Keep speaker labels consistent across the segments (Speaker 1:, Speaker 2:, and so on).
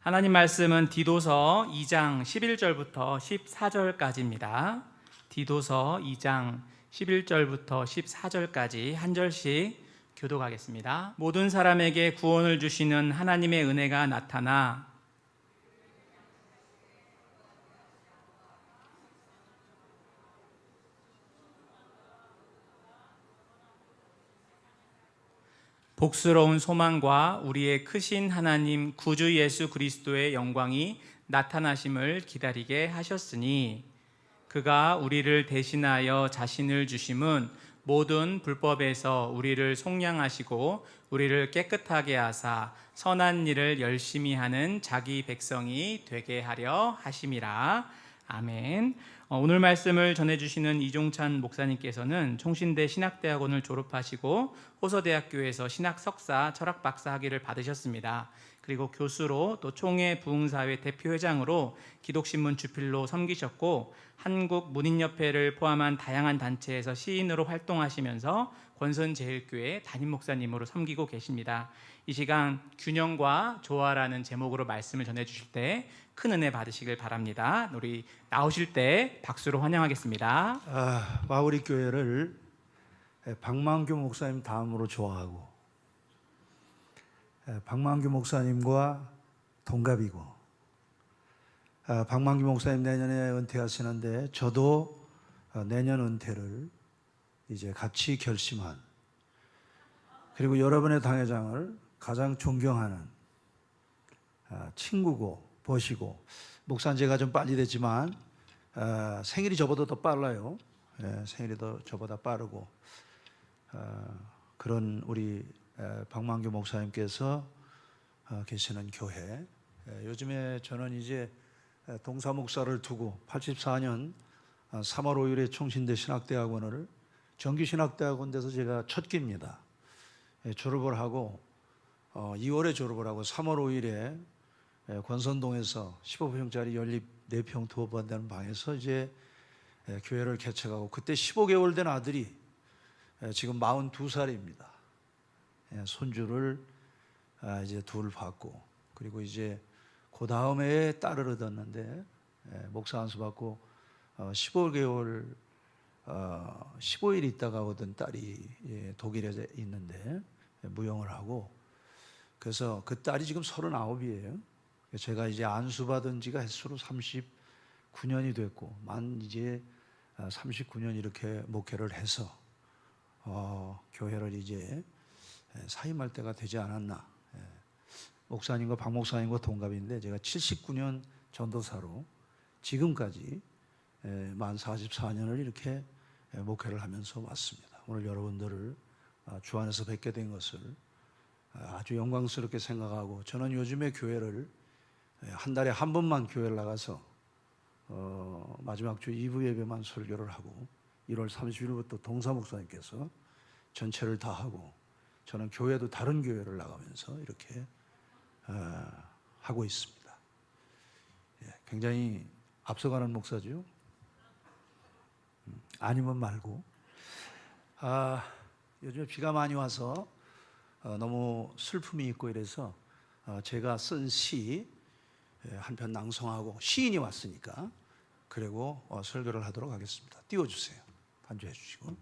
Speaker 1: 하나님 말씀은 디도서 2장 11절부터 14절까지입니다. 디도서 2장 11절부터 14절까지 한 절씩 교독하겠습니다. 모든 사람에게 구원을 주시는 하나님의 은혜가 나타나 복스러운 소망과 우리의 크신 하나님 구주 예수 그리스도의 영광이 나타나심을 기다리게 하셨으니 그가 우리를 대신하여 자신을 주심은 모든 불법에서 우리를 속량하시고 우리를 깨끗하게 하사 선한 일을 열심히 하는 자기 백성이 되게 하려 하심이라. 아멘. 오늘 말씀을 전해주시는 이종찬 목사님께서는 총신대 신학대학원을 졸업하시고 호서대학교에서 신학 석사, 철학 박사 학위를 받으셨습니다. 그리고 교수로 또 총회 부흥사회 대표회장으로 기독신문 주필로 섬기셨고 한국문인협회를 포함한 다양한 단체에서 시인으로 활동하시면서 권선제일교회 담임 목사님으로 섬기고 계십니다. 이 시간 균형과 조화라는 제목으로 말씀을 전해주실 때 큰 은혜 받으시길 바랍니다. 우리 나오실 때 박수로 환영하겠습니다.
Speaker 2: 마우리 교회를 박만규 목사님 다음으로 좋아하고 박만규 목사님과 동갑이고 박만규 목사님 내년에 은퇴하시는데 저도 내년 은퇴를 이제 같이 결심한, 그리고 여러분의 당회장을 가장 존경하는 친구고 보시고, 목사는 제가 좀 빨리 됐지만 생일이 저보다 더 빨라요. 생일이 저보다 빠르고 그런 우리 박만규 목사님께서 계시는 교회, 요즘에 저는 이제 동사 목사를 두고 84년 3월 5일에 총신대 신학대학원을 정규신학대학원 돼서 제가 첫 기입니다. 졸업을 하고 2월에 졸업을 하고 3월 5일에 권선동에서 15평짜리 연립 4평 두어반되는 방에서 이제 교회를 개척하고, 그때 15개월 된 아들이 지금 42살입니다. 손주를 이제 둘 받고, 그리고 이제 그 다음에 딸을 얻었는데 목사 안수 받고 15개월 15일 있다가 얻은 딸이 독일에 있는데 무용을 하고, 그래서 그 딸이 지금 39이에요. 제가 이제 안수받은 지가 횟수로 39년이 됐고, 만 이제 39년 이렇게 목회를 해서 교회를 이제 사임할 때가 되지 않았나. 목사님과 박 목사님과 동갑인데 제가 79년 전도사로 지금까지 만 44년을 이렇게 목회를 하면서 왔습니다. 오늘 여러분들을 주 안에서 뵙게 된 것을 아주 영광스럽게 생각하고, 저는 요즘에 교회를 한 달에 한 번만 교회를 나가서 마지막 주 2부 예배만 설교를 하고, 1월 30일부터 동사 목사님께서 전체를 다 하고, 저는 교회도 다른 교회를 나가면서 이렇게 하고 있습니다. 굉장히 앞서가는 목사죠. 아니면 말고. 요즘 비가 많이 와서 너무 슬픔이 있고 이래서 제가 쓴 시 한 편 낭송하고, 시인이 왔으니까 그리고 설교를 하도록 하겠습니다. 띄워주세요. 반주해 주시고.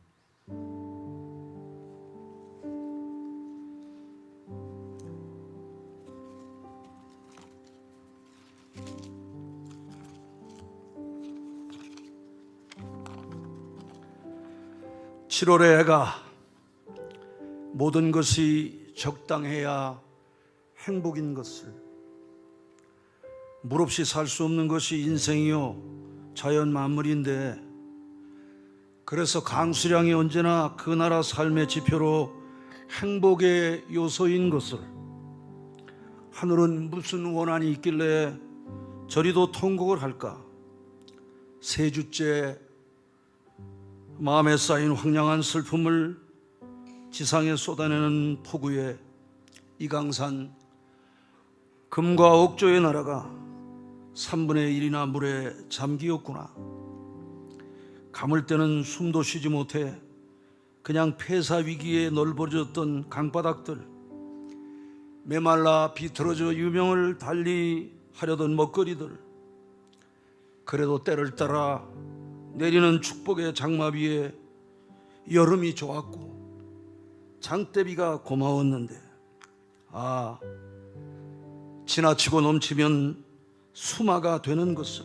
Speaker 2: (7월의) 해가 모든 것이 적당해야 행복인 것을, 물 없이 살 수 없는 것이 인생이요 자연 만물인데, 그래서 강수량이 언제나 그 나라 삶의 지표로 행복의 요소인 것을, 하늘은 무슨 원한이 있길래 저리도 통곡을 할까. 세 주째 마음에 쌓인 황량한 슬픔을 지상에 쏟아내는 폭우에 이강산 금과 옥조의 나라가 3분의 1이나 물에 잠기었구나. 감을 때는 숨도 쉬지 못해 그냥 폐사 위기에 넓어졌던 강바닥들, 메말라 비틀어져 유명을 달리 하려던 먹거리들, 그래도 때를 따라 내리는 축복의 장마 위에 여름이 좋았고 장대비가 고마웠는데, 지나치고 넘치면 수마가 되는 것을,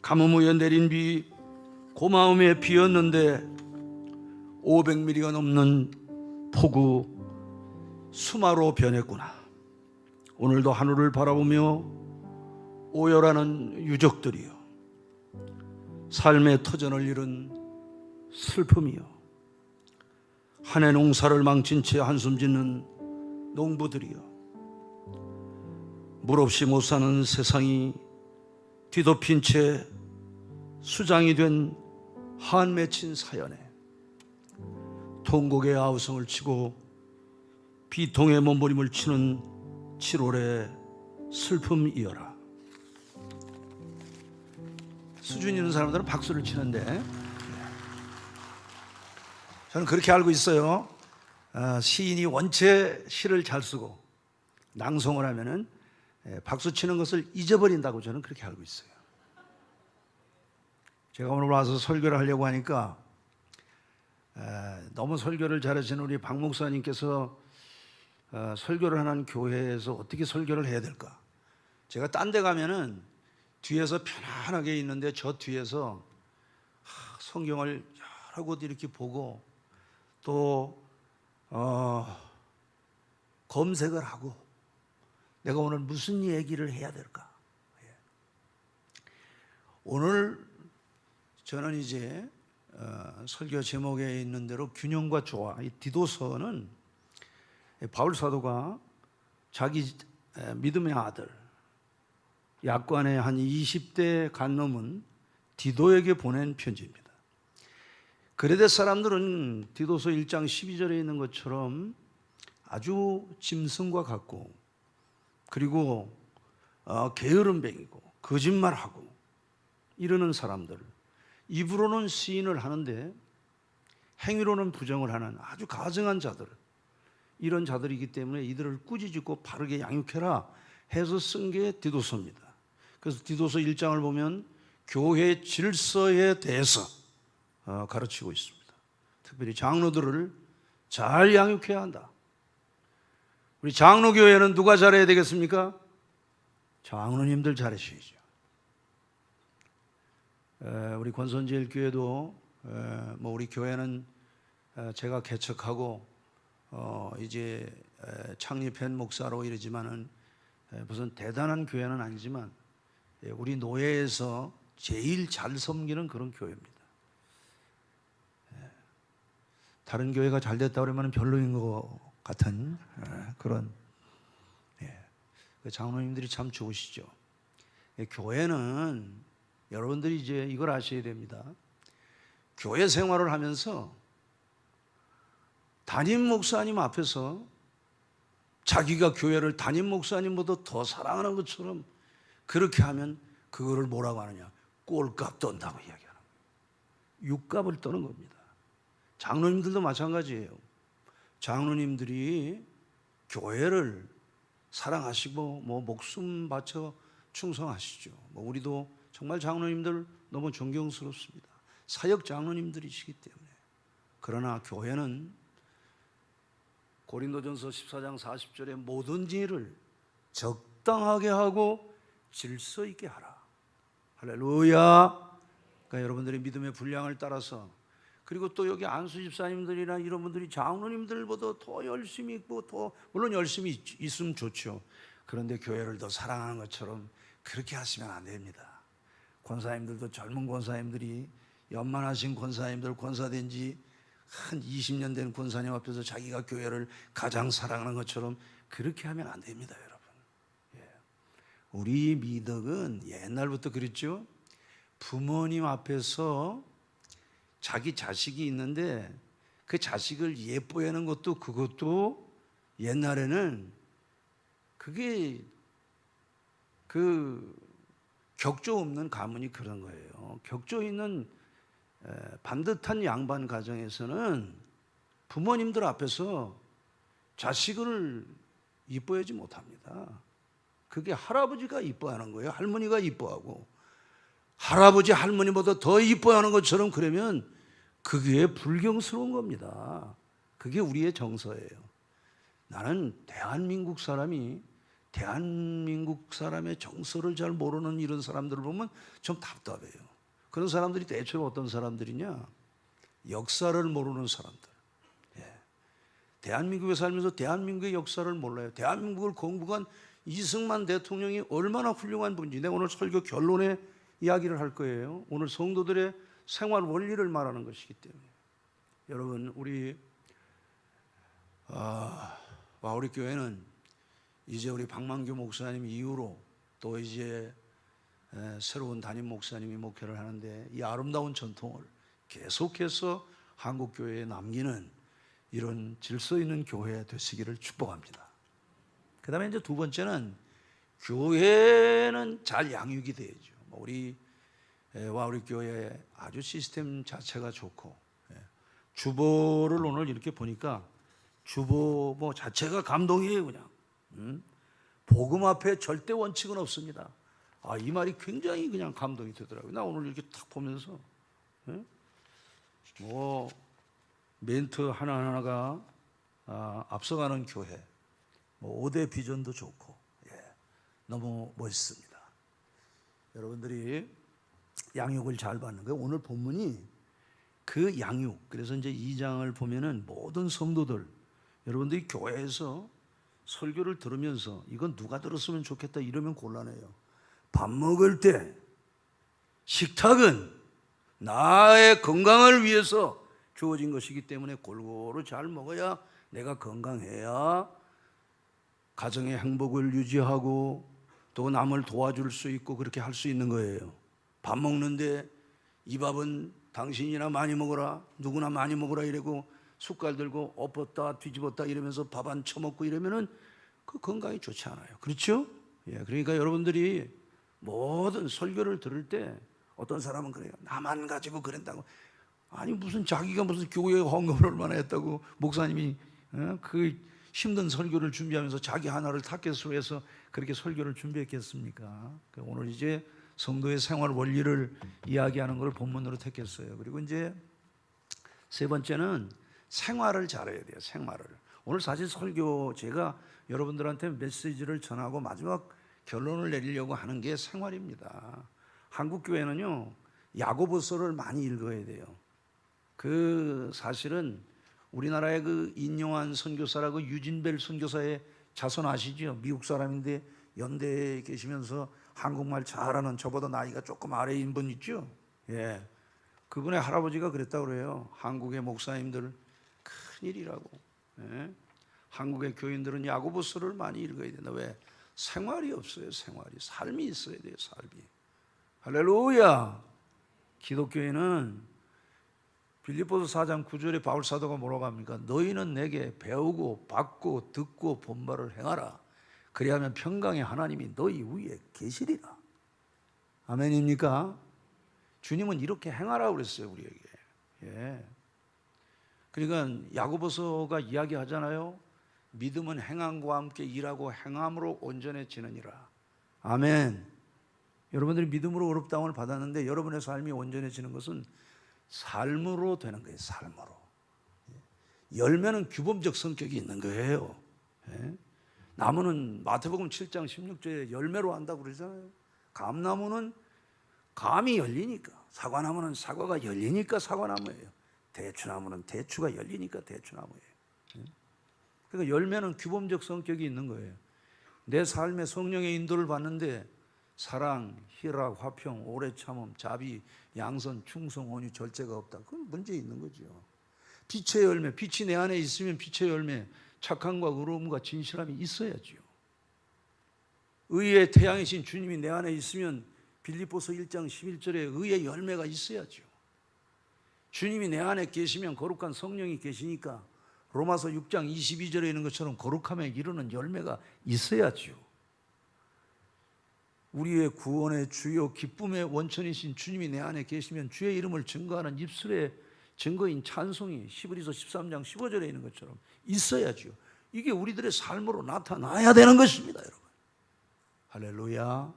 Speaker 2: 가뭄 후에 내린 비 고마움에 비었는데 500mm가 넘는 폭우 수마로 변했구나. 오늘도 하늘을 바라보며 오열하는 유족들이여, 삶의 터전을 잃은 슬픔이여, 한 해 농사를 망친 채 한숨 짓는 농부들이여, 물 없이 못 사는 세상이 뒤덮인 채 수장이 된 한 맺힌 사연에 통곡의 아우성을 치고 비통의 몸부림을 치는 7월의 슬픔이여라. 수준 있는 사람들은 박수를 치는데, 저는 그렇게 알고 있어요. 시인이 원체 시를 잘 쓰고 낭송을 하면은 박수 치는 것을 잊어버린다고 저는 그렇게 알고 있어요. 제가 오늘 와서 설교를 하려고 하니까 너무 설교를 잘하시는 우리 박 목사님께서 설교를 하는 교회에서 어떻게 설교를 해야 될까? 제가 딴 데 가면은 뒤에서 편안하게 있는데 저 뒤에서 성경을 여러 곳 이렇게 보고 또 검색을 하고 내가 오늘 무슨 얘기를 해야 될까? 오늘 저는 이제 설교 제목에 있는 대로 균형과 조화, 이 디도서는 바울 사도가 자기 믿음의 아들 약관의 한 20대 간 넘은 디도에게 보낸 편지입니다. 그레데 사람들은 디도서 1장 12절에 있는 것처럼 아주 짐승과 같고, 그리고 게으름뱅이고 거짓말하고 이러는 사람들, 입으로는 시인을 하는데 행위로는 부정을 하는 아주 가증한 자들, 이런 자들이기 때문에 이들을 꾸짖고 바르게 양육해라 해서 쓴 게 디도서입니다. 그래서 디도서 1장을 보면 교회 질서에 대해서 가르치고 있습니다. 특별히 장로들을 잘 양육해야 한다. 우리 장로교회는 누가 잘해야 되겠습니까? 장로님들 잘하셔야죠. 우리 권선제일교회도 우리 교회는 제가 개척하고 이제 창립한 목사로 이러지만은 무슨 대단한 교회는 아니지만 우리 노예에서 제일 잘 섬기는 그런 교회입니다. 다른 교회가 잘 됐다 그러면 별로인 것 같은 그런, 장로님들이 참 좋으시죠. 교회는 여러분들이 이제 이걸 아셔야 됩니다. 교회 생활을 하면서 담임 목사님 앞에서 자기가 교회를 담임 목사님보다 더 사랑하는 것처럼 그렇게 하면 그거를 뭐라고 하느냐? 꼴값 떤다고 이야기하는 거예요. 육값을 떠는 겁니다. 장로님들도 마찬가지예요. 장로님들이 교회를 사랑하시고 목숨 바쳐 충성하시죠. 우리도 정말 장로님들 너무 존경스럽습니다. 사역 장로님들이시기 때문에. 그러나 교회는 고린도전서 14장 40절에 모든 일을 적당하게 하고 질서 있게 하라. 할렐루야. 그러니까 여러분들의 믿음의 분량을 따라서, 그리고 또 여기 안수 집사님들이나 이런 분들이 장로님들보다 더 열심히 있고, 더 물론 열심히 있으면 좋죠. 그런데 교회를 더 사랑하는 것처럼 그렇게 하시면 안 됩니다. 권사님들도 젊은 권사님들이, 연만하신 권사님들, 권사된 지 한 20년 된 권사님 앞에서 자기가 교회를 가장 사랑하는 것처럼 그렇게 하면 안 됩니다, 여러분. 우리 미덕은 옛날부터 그랬죠. 부모님 앞에서 자기 자식이 있는데 그 자식을 예뻐해 하는 것도, 그것도 옛날에는 그게 그 격조 없는 가문이 그런 거예요. 격조 있는 반듯한 양반 가정에서는 부모님들 앞에서 자식을 이뻐하지 못합니다. 그게 할아버지가 이뻐하는 거예요. 할머니가 이뻐하고 할아버지 할머니보다 더 이뻐하는 것처럼 그러면 그게 불경스러운 겁니다. 그게 우리의 정서예요. 나는 대한민국 사람이 대한민국 사람의 정서를 잘 모르는 이런 사람들을 보면 좀 답답해요. 그런 사람들이 대체로 어떤 사람들이냐? 역사를 모르는 사람들. 대한민국에 살면서 대한민국의 역사를 몰라요. 대한민국을 건국한 이승만 대통령이 얼마나 훌륭한 분인지 내가 오늘 설교 결론에 이야기를 할 거예요. 오늘 성도들의 생활 원리를 말하는 것이기 때문에 여러분 우리 와우리 교회는 이제 우리 박만규 목사님 이후로 또 이제 새로운 담임 목사님이 목회를 하는데 이 아름다운 전통을 계속해서 한국 교회에 남기는 이런 질서 있는 교회 되시기를 축복합니다. 그 다음에 이제 두 번째는 교회는 잘 양육이 돼야죠. 우리 와우리 교회 아주 시스템 자체가 좋고 주보를 오늘 이렇게 보니까 주보 뭐 자체가 감동이에요. 그냥 복음 앞에 절대 원칙은 없습니다. 이 말이 굉장히 그냥 감동이 되더라고요. 나 오늘 이렇게 탁 보면서 뭐 멘트 하나하나가 앞서가는 교회, 뭐 5대 비전도 좋고 너무 멋있습니다. 여러분들이 양육을 잘 받는 거예요. 오늘 본문이 그 양육. 그래서 이제 2장을 보면은 모든 성도들 여러분들이 교회에서 설교를 들으면서 이건 누가 들었으면 좋겠다 이러면 곤란해요. 밥 먹을 때 식탁은 나의 건강을 위해서 주어진 것이기 때문에 골고루 잘 먹어야 내가 건강해야 가정의 행복을 유지하고 또 남을 도와줄 수 있고 그렇게 할 수 있는 거예요. 밥 먹는데 이 밥은 당신이나 많이 먹어라, 누구나 많이 먹어라 이러고 숟갈 들고 엎었다 뒤집었다 이러면서 밥 안 처먹고 이러면은 그 건강이 좋지 않아요. 그렇죠? 그러니까 여러분들이 모든 설교를 들을 때 어떤 사람은 그래요. 나만 가지고 그런다고. 아니 무슨 자기가 무슨 교회에 헌금을 얼마나 했다고 목사님이 그 힘든 설교를 준비하면서 자기 하나를 타겟으로 해서 그렇게 설교를 준비했겠습니까? 오늘 이제 성도의 생활 원리를 이야기하는 걸 본문으로 택했어요. 그리고 이제 세 번째는 생활을 잘해야 돼요. 생활을. 오늘 사실 설교 제가 여러분들한테 메시지를 전하고 마지막 결론을 내리려고 하는 게 생활입니다. 한국 교회는요 야고보서를 많이 읽어야 돼요. 그 사실은 우리나라의 그 인용한 선교사라고 유진벨 선교사의 자손 아시죠? 미국 사람인데 연대에 계시면서 한국말 잘하는 저보다 나이가 조금 아래인 분 있죠? 그분의 할아버지가 그랬다고 그래요. 한국의 목사님들 큰일이라고. 한국의 교인들은 야고보서를 많이 읽어야 된다. 왜? 생활이 없어요. 생활이. 삶이 있어야 돼요. 삶이. 할렐루야. 기독교인은 빌립보서 4장 9절에 바울 사도가 뭐라고 합니까? 너희는 내게 배우고 받고 듣고 본 바를 행하라. 그리하면 평강의 하나님이 너희 위에 계시리라. 아멘입니까? 주님은 이렇게 행하라고 그랬어요 우리에게. 그러니까 야고보서가 이야기하잖아요. 믿음은 행함과 함께 일하고 행함으로 온전해지느니라. 아멘. 여러분들이 믿음으로 의롭다함을 받았는데 여러분의 삶이 온전해지는 것은 삶으로 되는 거예요. 삶으로. 열매는 규범적 성격이 있는 거예요. 나무는 마태복음 7장 16절에 열매로 한다고 그러잖아요. 감나무는 감이 열리니까, 사과나무는 사과가 열리니까 사과나무예요. 대추나무는 대추가 열리니까 대추나무예요. 그러니까 열매는 규범적 성격이 있는 거예요. 내 삶에 성령의 인도를 받는데 사랑, 희락, 화평, 오래 참음, 자비, 양선, 충성, 온유, 절제가 없다. 그건 문제 있는 거죠. 빛의 열매, 빛이 내 안에 있으면 빛의 열매, 착함과 의로움과 진실함이 있어야죠. 의의 태양이신 주님이 내 안에 있으면 빌립보서 1장 11절에 의의 열매가 있어야죠. 주님이 내 안에 계시면 거룩한 성령이 계시니까 로마서 6장 22절에 있는 것처럼 거룩함에 이르는 열매가 있어야죠. 우리의 구원의 주요 기쁨의 원천이신 주님이 내 안에 계시면 주의 이름을 증거하는 입술의 증거인 찬송이 히브리서 13장 15절에 있는 것처럼 있어야죠. 이게 우리들의 삶으로 나타나야 되는 것입니다, 여러분. 할렐루야.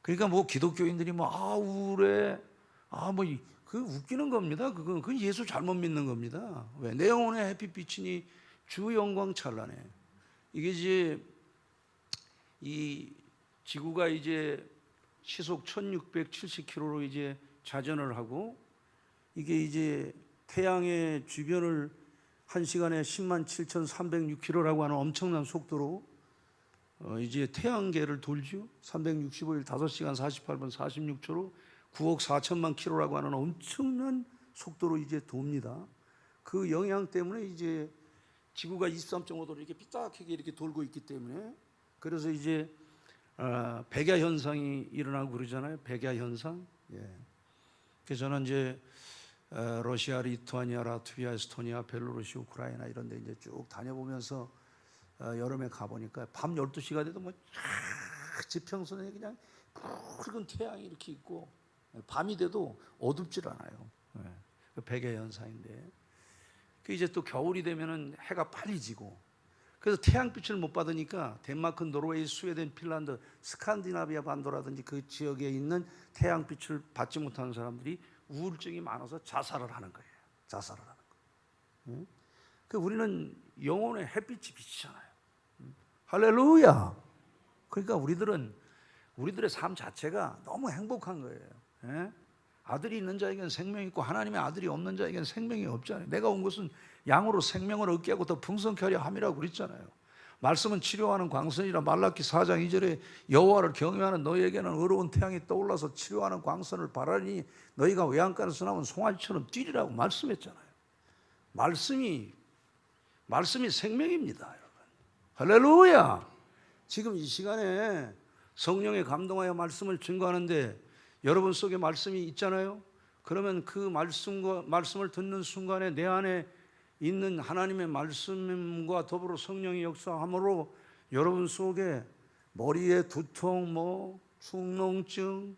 Speaker 2: 그러니까 뭐 기독교인들이 우울해, 그 웃기는 겁니다. 그건 예수 잘못 믿는 겁니다. 왜? 내 영혼의 햇빛 비치니 주 영광 찬란해. 이게 이제 이 지구가 이제 시속 1670km로 이제 자전을 하고, 이게 이제 태양의 주변을 1시간에 107,306km라고 하는 엄청난 속도로 이제 태양계를 돌죠. 365일 5시간 48분 46초로 9억 4천만 킬로라고 하는 엄청난 속도로 이제 돕니다. 그 영향 때문에 이제 지구가 23.5도로 이렇게 삐딱하게 이렇게 돌고 있기 때문에, 그래서 이제 백야 현상이 일어나고 그러잖아요. 백야 현상. 예. 그래서 저는 이제 러시아, 리투아니아, 라트비아, 에스토니아, 벨로루시, 우크라이나 이런 데 이제 쭉 다녀보면서 여름에 가보니까 밤 12시가 돼도 지평선에 그냥 붉은 태양이 이렇게 있고, 밤이 돼도 어둡질 않아요. 그 백야 현상인데, 그 이제 또 겨울이 되면은 해가 빨리 지고, 그래서 태양빛을 못 받으니까 덴마크, 노르웨이, 스웨덴, 핀란드, 스칸디나비아 반도라든지 그 지역에 있는 태양빛을 받지 못하는 사람들이 우울증이 많아서 자살을 하는 거예요. 자살을 하는 거예요. 그 우리는 영혼의 햇빛이 비치잖아요. 할렐루야. 그러니까 우리들의 삶 자체가 너무 행복한 거예요. 아들이 있는 자에게는 생명이 있고 하나님의 아들이 없는 자에게는 생명이 없잖아요. 내가 온 것은 양으로 생명을 얻게 하고 더 풍성케 하려 함이라고 그랬잖아요. 말씀은 치료하는 광선이라. 말라기 4장 2절에 여호와를 경외하는 너희에게는 어려운 태양이 떠올라서 치료하는 광선을 바라니 너희가 외양간에서 나온 송아지처럼 뛰리라고 말씀했잖아요. 말씀이 생명입니다, 여러분. 할렐루야. 지금 이 시간에 성령에 감동하여 말씀을 증거하는데 여러분 속에 말씀이 있잖아요. 그러면 그 말씀을 듣는 순간에 내 안에 있는 하나님의 말씀과 더불어 성령의 역사함으로 여러분 속에 머리에 두통, 축농증,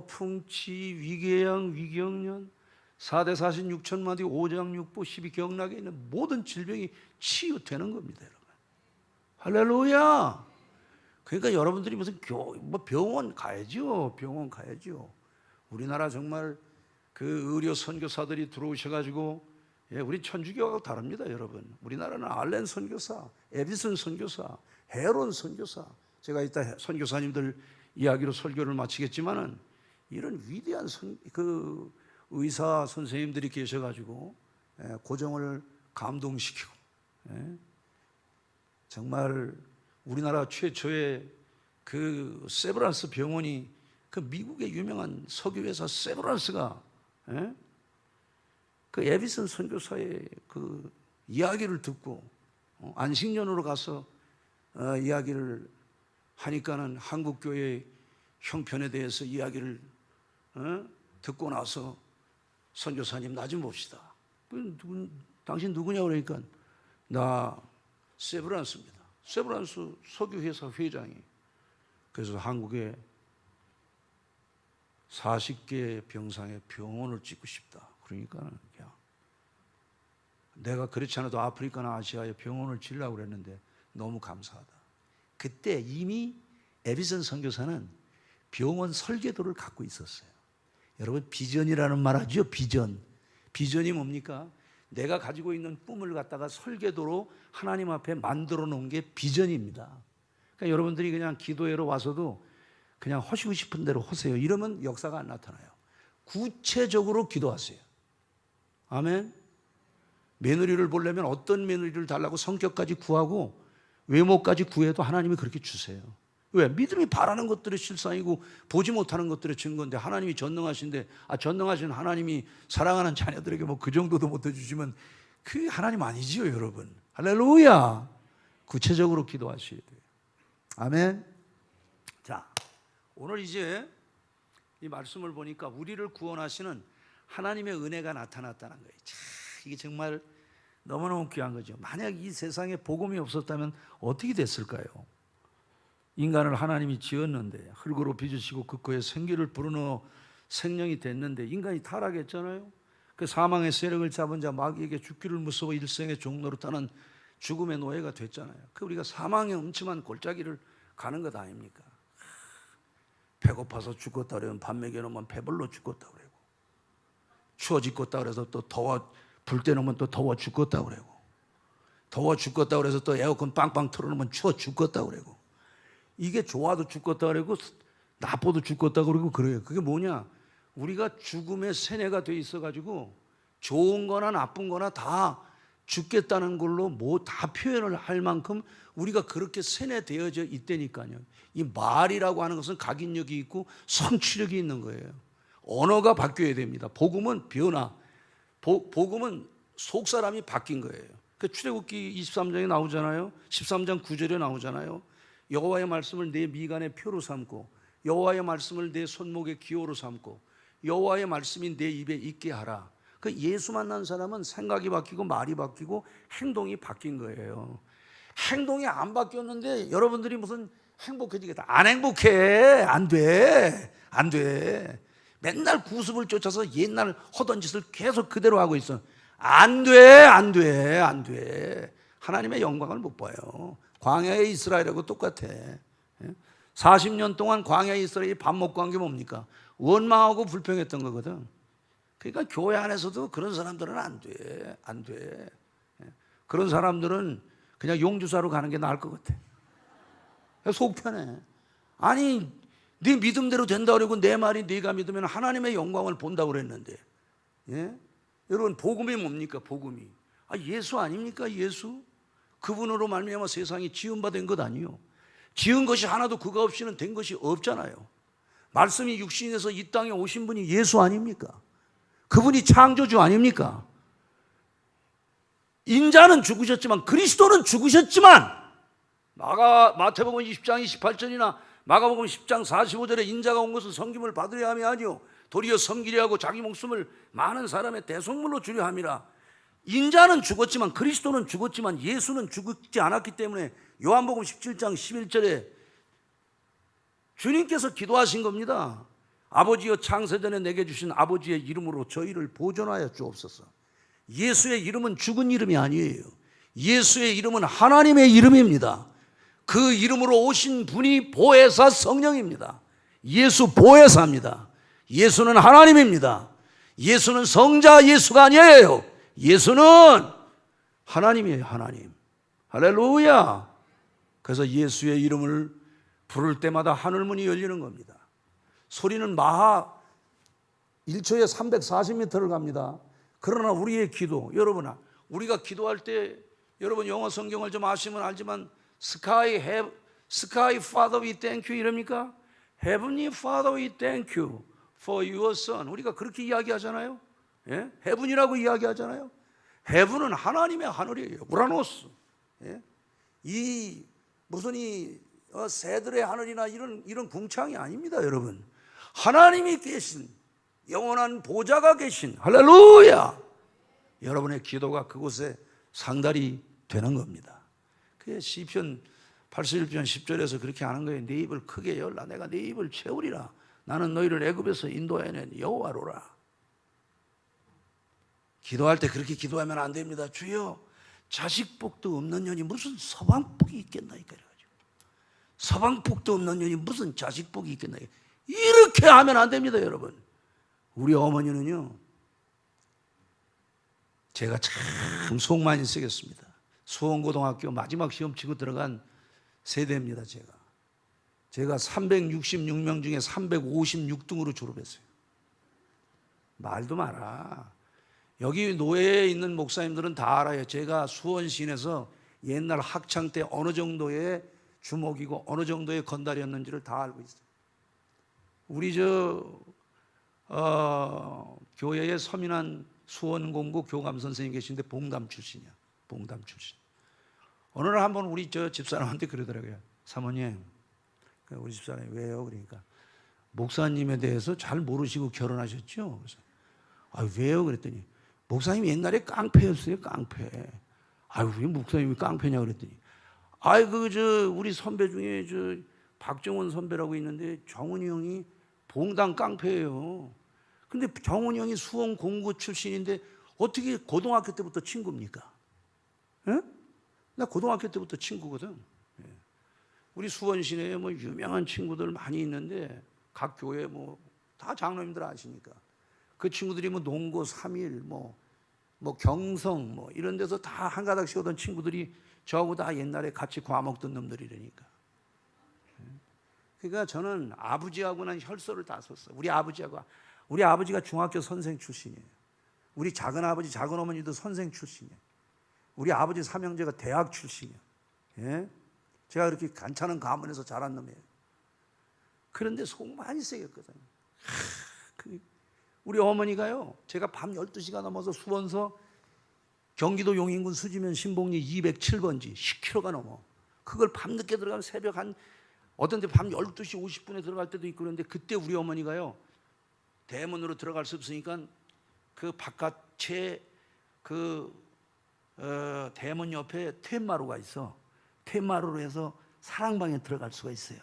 Speaker 2: 풍치, 위궤양, 위경련, 4대 46천마디, 5장 6부, 12경락에 있는 모든 질병이 치유되는 겁니다, 여러분. 할렐루야. 그러니까 여러분들이 무슨 병원 가야죠. 병원 가야죠. 우리나라 정말 그 의료 선교사들이 들어오셔가지고, 우리 천주교하고 다릅니다, 여러분. 우리나라는 알렌 선교사, 에비슨 선교사, 헤론 선교사, 제가 이따 선교사님들 이야기로 설교를 마치겠지만은 이런 위대한 그 의사 선생님들이 계셔가지고 고정을 감동시키고, 정말 우리나라 최초의 그 세브란스 병원이 그 미국의 유명한 석유회사 세브란스가 그 에비슨 선교사의 그 이야기를 듣고 안식년으로 가서 이야기를 하니까는 한국교회 형편에 대해서 이야기를 듣고 나서 선교사님 나 좀 봅시다. 당신 누구냐고 그러니까 나 세브란스입니다. 세브란스 석유회사 회장이. 그래서 한국에 40개 병상에 병원을 짓고 싶다. 그러니까 내가 그렇지 않아도 아프리카나 아시아에 병원을 지으려고 그랬는데 너무 감사하다. 그때 이미 에비슨 선교사는 병원 설계도를 갖고 있었어요. 여러분, 비전이라는 말 하죠. 비전이 뭡니까? 내가 가지고 있는 꿈을 갖다가 설계도로 하나님 앞에 만들어 놓은 게 비전입니다. 그러니까 여러분들이 그냥 기도회로 와서도 그냥 하시고 싶은 대로 하세요. 이러면 역사가 안 나타나요. 구체적으로 기도하세요. 아멘. 며느리를 보려면 어떤 며느리를 달라고 성격까지 구하고 외모까지 구해도 하나님이 그렇게 주세요. 왜? 믿음이 바라는 것들의 실상이고 보지 못하는 것들의 증거인데 하나님이 전능하신데, 전능하신 하나님이 사랑하는 자녀들에게 그 정도도 못 해주시면 그게 하나님 아니지요, 여러분. 할렐루야. 구체적으로 기도하셔야 돼요. 아멘. 자, 오늘 이제 이 말씀을 보니까 우리를 구원하시는 하나님의 은혜가 나타났다는 거예요. 참, 이게 정말 너무너무 귀한 거죠. 만약 이 세상에 복음이 없었다면 어떻게 됐을까요? 인간을 하나님이 지었는데 흙으로 빚으시고 그 코에 생기를 불어넣어 생명이 됐는데 인간이 타락했잖아요. 그 사망의 세력을 잡은 자 마귀에게 죽기를 무서워 일생의 종로로 타는 죽음의 노예가 됐잖아요. 그 우리가 사망의 음침한 골짜기를 가는 것 아닙니까? 배고파서 죽겠다 그러면 밥 먹여놓으면 배불러 죽겠다 그러고, 추워 죽겠다 그래서 또 더워 불 때놓으면 또 더워 죽겠다 그러고, 더워 죽겠다 그래서 또 에어컨 빵빵 틀어놓으면 추워 죽겠다 그러고, 이게 좋아도 죽겠다 그러고 나빠도 죽겠다 그러고 그래요. 그게 뭐냐? 우리가 죽음의 세뇌가 돼 있어가지고 좋은 거나 나쁜 거나 다 죽겠다는 걸로 뭐 다 표현을 할 만큼 우리가 그렇게 세뇌되어져 있다니까요. 이 말이라고 하는 것은 각인력이 있고 성취력이 있는 거예요. 언어가 바뀌어야 됩니다. 복음은 변화, 복음은 속 사람이 바뀐 거예요. 그 출애굽기 23장에 나오잖아요. 13장 9절에 나오잖아요. 여호와의 말씀을 내 미간의 표로 삼고 여호와의 말씀을 내 손목의 기호로 삼고 여호와의 말씀이 내 입에 있게 하라. 그 예수 만난 사람은 생각이 바뀌고 말이 바뀌고 행동이 바뀐 거예요. 행동이 안 바뀌었는데 여러분들이 무슨 행복해지겠다. 안 행복해. 안 돼. 안 돼. 맨날 구습을 쫓아서 옛날 하던 짓을 계속 그대로 하고 있어. 안 돼. 안 돼. 안 돼. 하나님의 영광을 못 봐요. 광야의 이스라엘하고 똑같아. 40년 동안 광야의 이스라엘이 밥 먹고 한 게 뭡니까? 원망하고 불평했던 거거든. 그러니까 교회 안에서도 그런 사람들은 안 돼. 안 돼. 그런 사람들은 그냥 용주사로 가는 게 나을 것 같아. 속 편해. 아니, 네 믿음대로 된다 그러고 내 말이 네가 믿으면 하나님의 영광을 본다고 그랬는데, 예? 여러분, 복음이 뭡니까? 복음이 예수 아닙니까? 예수. 그분으로 말미암아 세상이 지음받은 것 아니요. 지은 것이 하나도 그가 없이는 된 것이 없잖아요. 말씀이 육신에서 이 땅에 오신 분이 예수 아닙니까? 그분이 창조주 아닙니까? 인자는 죽으셨지만, 그리스도는 죽으셨지만, 마태복음 20장 28절이나 마가복음 10장 45절에 인자가 온 것은 섬김을 받으려 함이 아니요 도리어 섬기려 하고 자기 목숨을 많은 사람의 대속물로 주려 함이라. 인자는 죽었지만, 그리스도는 죽었지만 예수는 죽지 않았기 때문에 요한복음 17장 11절에 주님께서 기도하신 겁니다. 아버지여, 창세전에 내게 주신 아버지의 이름으로 저희를 보존하여 주옵소서. 예수의 이름은 죽은 이름이 아니에요. 예수의 이름은 하나님의 이름입니다. 그 이름으로 오신 분이 보혜사 성령입니다. 예수 보혜사입니다. 예수는 하나님입니다. 예수는 성자 예수가 아니에요. 예수는 하나님이에요. 하나님. 할렐루야. 그래서 예수의 이름을 부를 때마다 하늘문이 열리는 겁니다. 소리는 마하 1초에 340m를 갑니다. 그러나 우리의 기도, 여러분, 우리가 기도할 때, 여러분 영어 성경을 좀 아시면 알지만 Sky Father we thank you 이럽니까? Heavenly Father we thank you for your son. 우리가 그렇게 이야기하잖아요. 예? Heaven이라고 이야기하잖아요. Heaven은 하나님의 하늘이에요. 우라노스. 예? 이 무슨 새들의 하늘이나 이런 궁창이 아닙니다, 여러분. 하나님이 계신 영원한 보좌가 계신 할렐루야. 여러분의 기도가 그곳에 상달이 되는 겁니다. 그게 시편 81편 10절에서 그렇게 하는 거예요. 네 입을 크게 열라. 내가 네 입을 채우리라. 나는 너희를 애굽에서 인도해낸 여호와로라. 기도할 때 그렇게 기도하면 안 됩니다. 주여, 자식복도 없는 년이 무슨 서방복이 있겠나이까. 서방복도 없는 년이 무슨 자식복이 있겠나이까. 이렇게 하면 안 됩니다, 여러분. 우리 어머니는요, 제가 참 속 많이 쓰겠습니다. 수원고등학교 마지막 시험 치고 들어간 세대입니다. 제가 366명 중에 356등으로 졸업했어요. 말도 마라. 여기 노예에 있는 목사님들은 다 알아요. 제가 수원시에서 옛날 학창 때 어느 정도의 주목이고 어느 정도의 건달이었는지를 다 알고 있어요. 우리 교회에 서민한 수원공고 교감 선생님 계신데 봉담 출신이야. 봉담 출신. 어느 날 한번 우리 집사람한테 그러더라고요. 사모님, 우리 집사람이 왜요? 그러니까 목사님에 대해서 잘 모르시고 결혼하셨죠? 그래서 왜요? 그랬더니 목사님 옛날에 깡패였어요. 깡패. 왜 목사님이 깡패냐 그랬더니 우리 선배 중에 박정원 선배라고 있는데 정훈이 형이 봉당 깡패예요. 근데 정훈이 형이 수원 공고 출신인데 어떻게 고등학교 때부터 친구입니까? 예? 나 고등학교 때부터 친구거든. 예. 우리 수원 시내에 뭐 유명한 친구들 많이 있는데 각 교회 뭐 다 장로님들 아시니까 그 친구들이 뭐 농고 3일 뭐 경성 뭐 이런 데서 다 한 가닥씩 오던 친구들이 저하고 다 옛날에 같이 과목 듣는 놈들이라니까. 그러니까 저는 아버지하고는 혈서를 다 썼어요. 우리 아버지가 중학교 선생 출신이에요. 우리 작은 아버지, 작은 어머니도 선생 출신이에요. 우리 아버지 삼형제가 대학 출신이에요. 예? 제가 그렇게 괜찮은 가문에서 자란 놈이에요. 그런데 속 많이 세겠거든요. 우리 어머니가요, 제가 밤 12시가 넘어서 수원서 경기도 용인군 수지면 신봉리 207번지 10km가 넘어. 그걸 밤늦게 들어가면 새벽 한 어떤 데 밤 12시 50분에 들어갈 때도 있고 그런데 그때 우리 어머니가요, 대문으로 들어갈 수 없으니까 그 바깥에 대문 옆에 퇴마루가 있어. 퇴마루로 해서 사랑방에 들어갈 수가 있어요.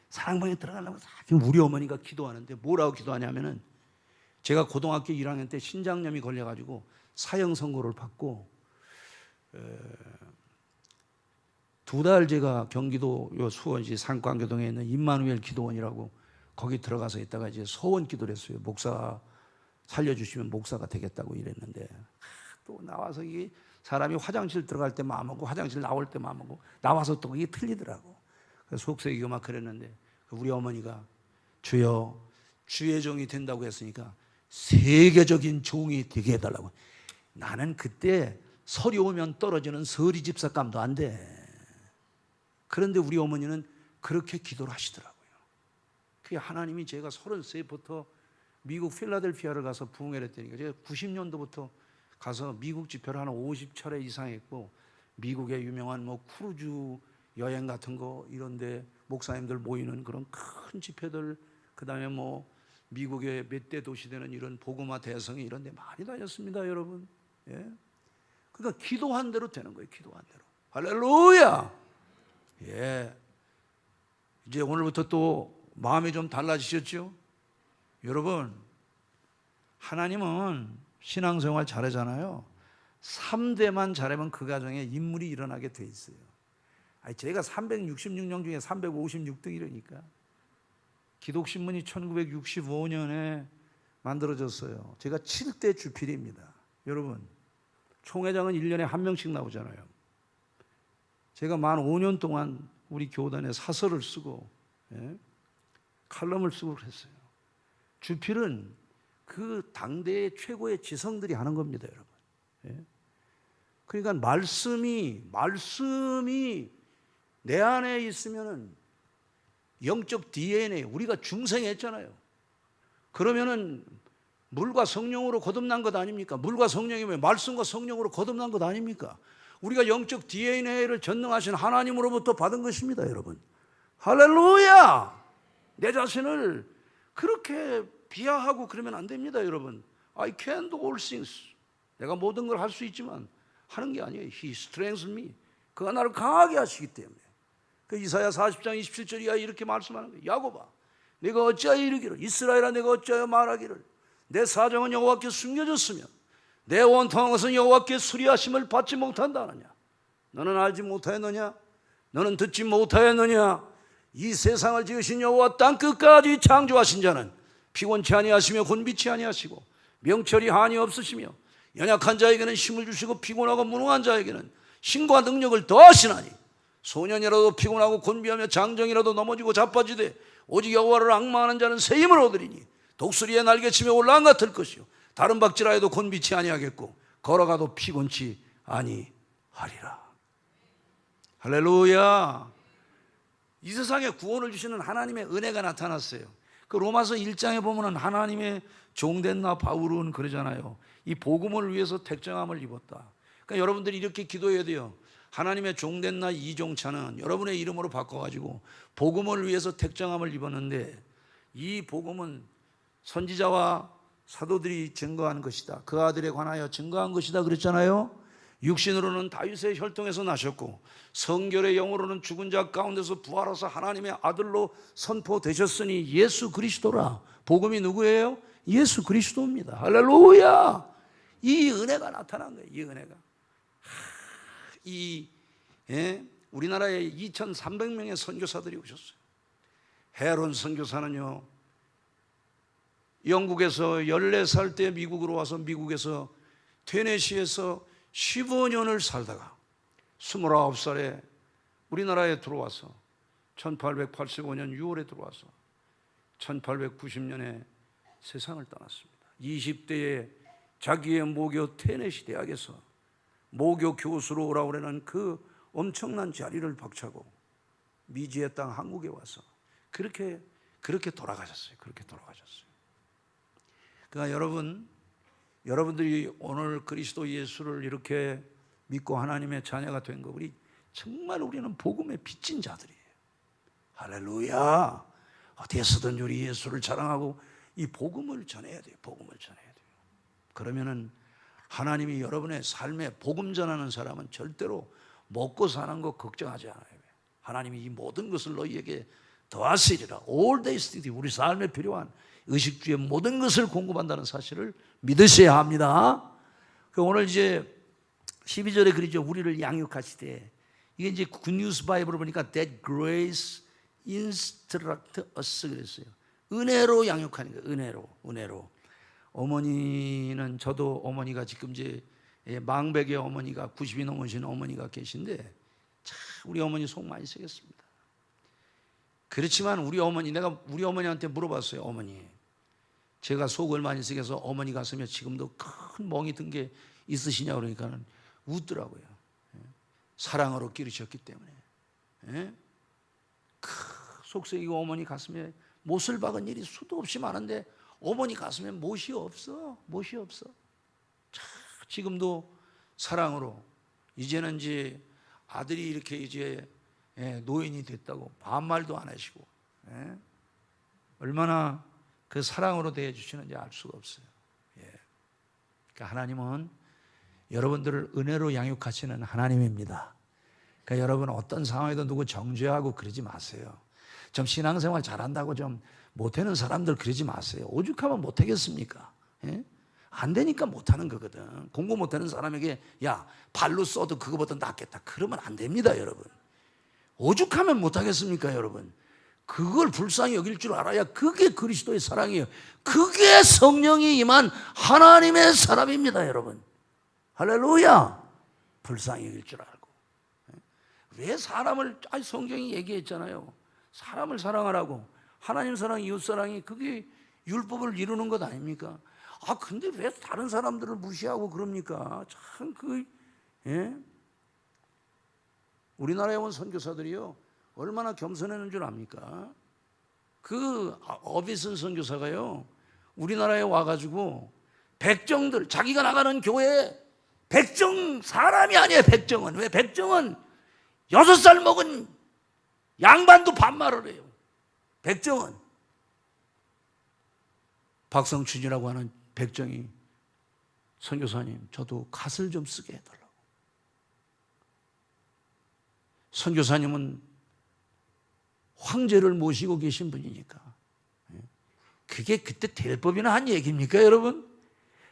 Speaker 2: 사랑방에 들어가려면 우리 어머니가 기도하는데 뭐라고 기도하냐면은 제가 고등학교 1학년 때 신장염이 걸려가지고 사형 선고를 받고 2달 제가 경기도 수원시 상광교동에 있는 임마누엘 기도원이라고 거기 들어가서 있다가 이제 소원 기도를 했어요. 목사 살려주시면 목사가 되겠다고 이랬는데 또 나와서 이게 사람이 화장실 들어갈 때 마음먹고 화장실 나올 때 마음먹고 나와서 또 이게 틀리더라고. 그래서 속삭이고 막 그랬는데 우리 어머니가 주여 주의 종이 된다고 했으니까 세계적인 종이 되게 해달라고. 나는 그때 설이 오면 떨어지는 서리 집사감도 안 돼. 그런데 우리 어머니는 그렇게 기도를 하시더라고요. 그게 하나님이 제가 33부터 미국 필라델피아를 가서 부흥회를 했다니까. 제가 90년도부터 가서 미국 집회를 한 50차례 이상 했고 미국의 유명한 뭐 크루즈 여행 같은 거 이런데 목사님들 모이는 그런 큰 집회들, 그 다음에 뭐 미국의 몇 대 도시 되는 이런 복음화 대성회 이런 데 많이 다녔습니다, 여러분. 예? 그러니까 기도한 대로 되는 거예요. 기도한 대로. 할렐루야. 예. 이제 오늘부터 또 마음이 좀 달라지셨죠? 여러분, 하나님은 신앙생활 잘하잖아요. 3대만 잘하면 그 가정에 인물이 일어나게 돼 있어요. 아니, 제가 366명 중에 356등이라니까. 기독신문이 1965년에 만들어졌어요. 제가 7대 주필입니다. 여러분, 총회장은 1년에 한 명씩 나오잖아요. 제가 만 5년 동안 우리 교단에 사설을 쓰고 칼럼을 쓰고 그랬어요. 주필은 그 당대의 최고의 지성들이 하는 겁니다, 여러분. 그러니까 말씀이 내 안에 있으면은 영적 DNA, 우리가 중생했잖아요. 그러면은 물과 성령으로 거듭난 것 아닙니까? 물과 성령이면 말씀과 성령으로 거듭난 것 아닙니까? 우리가 영적 DNA를 전능하신 하나님으로부터 받은 것입니다, 여러분. 할렐루야! 내 자신을 그렇게 비하하고 그러면 안 됩니다, 여러분. I can do all things. 내가 모든 걸 할 수 있지만 하는 게 아니에요. He strengthens me. 그가 나를 강하게 하시기 때문에. 그 이사야 40장 27절이야 이렇게 말씀하는 거예요. 야곱아, 내가 어찌하여 이르기를, 이스라엘아 내가 어찌하여 말하기를, 내 사정은 여호와께 숨겨졌으며 내 원통한 것은 여호와께 수리하심을 받지 못한다 하느냐. 너는 알지 못하였느냐? 너는 듣지 못하였느냐? 이 세상을 지으신 여호와 땅 끝까지 창조하신 자는 피곤치 아니하시며 곤비치 아니하시고 명철이 한이 없으시며 연약한 자에게는 힘을 주시고 피곤하고 무능한 자에게는 힘과 능력을 더하시나니 소년이라도 피곤하고 곤비하며 장정이라도 넘어지고 자빠지되 오직 여호와를 앙망하는 자는 새 힘을 얻으리니 독수리의 날개치며 올라간 같을 것이요 다른 박질하여도 곤비치 아니하겠고 걸어가도 피곤치 아니하리라. 할렐루야. 이 세상에 구원을 주시는 하나님의 은혜가 나타났어요. 그 로마서 1장에 보면은 하나님의 종된 나 바울은 그러잖아요. 이 복음을 위해서 택정함을 입었다. 그러니까 여러분들이 이렇게 기도해야 돼요. 하나님의 종된 나 이종차는 여러분의 이름으로 바꿔가지고 복음을 위해서 택정함을 입었는데 이 복음은 선지자와 사도들이 증거한 것이다. 그 아들에 관하여 증거한 것이다 그랬잖아요. 육신으로는 다윗의 혈통에서 나셨고 성결의 영으로는 죽은 자 가운데서 부활하사 하나님의 아들로 선포되셨으니 예수 그리스도라. 복음이 누구예요? 예수 그리스도입니다. 할렐루야. 이 은혜가 나타난 거예요. 이 은혜가. 우리나라에 2,300명의 선교사들이 오셨어요. 헤론 선교사는요, 영국에서 14살 때 미국으로 와서 미국에서 테네시에서 15년을 살다가 29살에 우리나라에 들어와서 1885년 6월에 들어와서 1890년에 세상을 떠났습니다. 20대에 자기의 모교 테네시 대학에서 모교 교수로 오라고 하는 그 엄청난 자리를 박차고 미지의 땅 한국에 와서 그렇게 돌아가셨어요. 그렇게 돌아가셨어요. 그러니까 여러분들이 오늘 그리스도 예수를 이렇게 믿고 하나님의 자녀가 된 거, 정말 우리는 복음의 빚진 자들이에요. 할렐루야. 어디에서든 우리 예수를 자랑하고 이 복음을 전해야 돼요. 복음을 전해야 돼요. 그러면은 하나님이 여러분의 삶에 복음 전하는 사람은 절대로 먹고 사는 거 걱정하지 않아요. 하나님이 이 모든 것을 너희에게 더하시리라. All these things, 우리 삶에 필요한 의식주의 모든 것을 공급한다는 사실을 믿으셔야 합니다. 오늘 이제 12절에 그러죠. 우리를 양육하시되, 이게 이제 굿뉴스 바이블을 보니까 that grace instruct us 그랬어요. 은혜로 양육하는 거예요. 은혜로. 어머니는, 저도 어머니가 지금 이제 망백의 어머니가 90이 넘으신 어머니가 계신데, 참 우리 어머니 속 많이 쓰겠습니다. 그렇지만 내가 우리 어머니한테 물어봤어요. 어머니, 제가 속을 많이 쓰게서 어머니 가슴에 지금도 큰 멍이 든 게 있으시냐 그러니까 웃더라고요. 사랑으로 기르셨기 때문에. 속썩이고 어머니 가슴에 못을 박은 일이 수도 없이 많은데 어머니 가슴에 못이 없어. 지금도 사랑으로, 이제는 이제 아들이 이렇게 이제 노인이 됐다고 반말도 안 하시고, 얼마나 그 사랑으로 대해주시는지 알 수가 없어요. 그러니까 하나님은 여러분들을 은혜로 양육하시는 하나님입니다. 그러니까 여러분 어떤 상황에도 누구 정죄하고 그러지 마세요. 좀 신앙생활 잘한다고 좀 못하는 사람들 그러지 마세요. 오죽하면 못하겠습니까? 안 되니까 못하는 거거든. 공부 못하는 사람에게 야, 발로 써도 그거보다 낫겠다, 그러면 안 됩니다. 여러분, 오죽하면 못하겠습니까? 여러분, 그걸 불쌍히 여길 줄 알아야 그게 그리스도의 사랑이에요. 그게 성령이 임한 하나님의 사람입니다. 여러분, 할렐루야. 불쌍히 여길 줄 알고. 왜 사람을, 성경이 얘기했잖아요. 사람을 사랑하라고. 하나님 사랑, 이웃 사랑이 그게 율법을 이루는 것 아닙니까? 근데 왜 다른 사람들을 무시하고 그럽니까? 참 우리나라에 온 선교사들이요, 얼마나 겸손했는 줄 압니까? 어비슨 선교사가요, 우리나라에 와가지고 백정들, 자기가 나가는 교회에 사람이 아니에요. 백정은. 왜? 백정은 6살 먹은 양반도 반말을 해요. 백정은. 박성춘이라고 하는 백정이, 선교사님, 저도 갓을 좀 쓰게 해달라고. 선교사님은 황제를 모시고 계신 분이니까 그게 그때 될 법이나 한 얘기입니까? 여러분,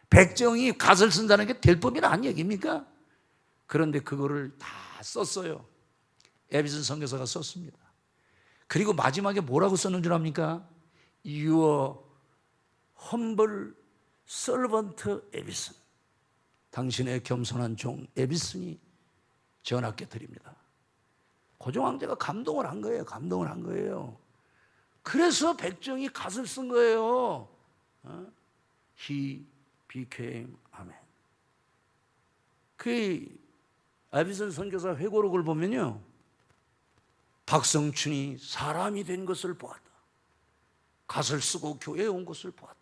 Speaker 2: 백정이 갓을 쓴다는 게 될 법이나 한 얘기입니까? 그런데 그거를 다 썼어요. 에비슨 선교사가 썼습니다. 그리고 마지막에 뭐라고 썼는 줄 압니까? Your humble servant 에비슨, 당신의 겸손한 종 에비슨이 전하께 드립니다. 고종황제가 감동을 한 거예요. 그래서 백정이 갓을 쓴 거예요. He became Amen. 그 에비슨 선교사 회고록을 보면요, 박성춘이 사람이 된 것을 보았다. 갓을 쓰고 교회에 온 것을 보았다.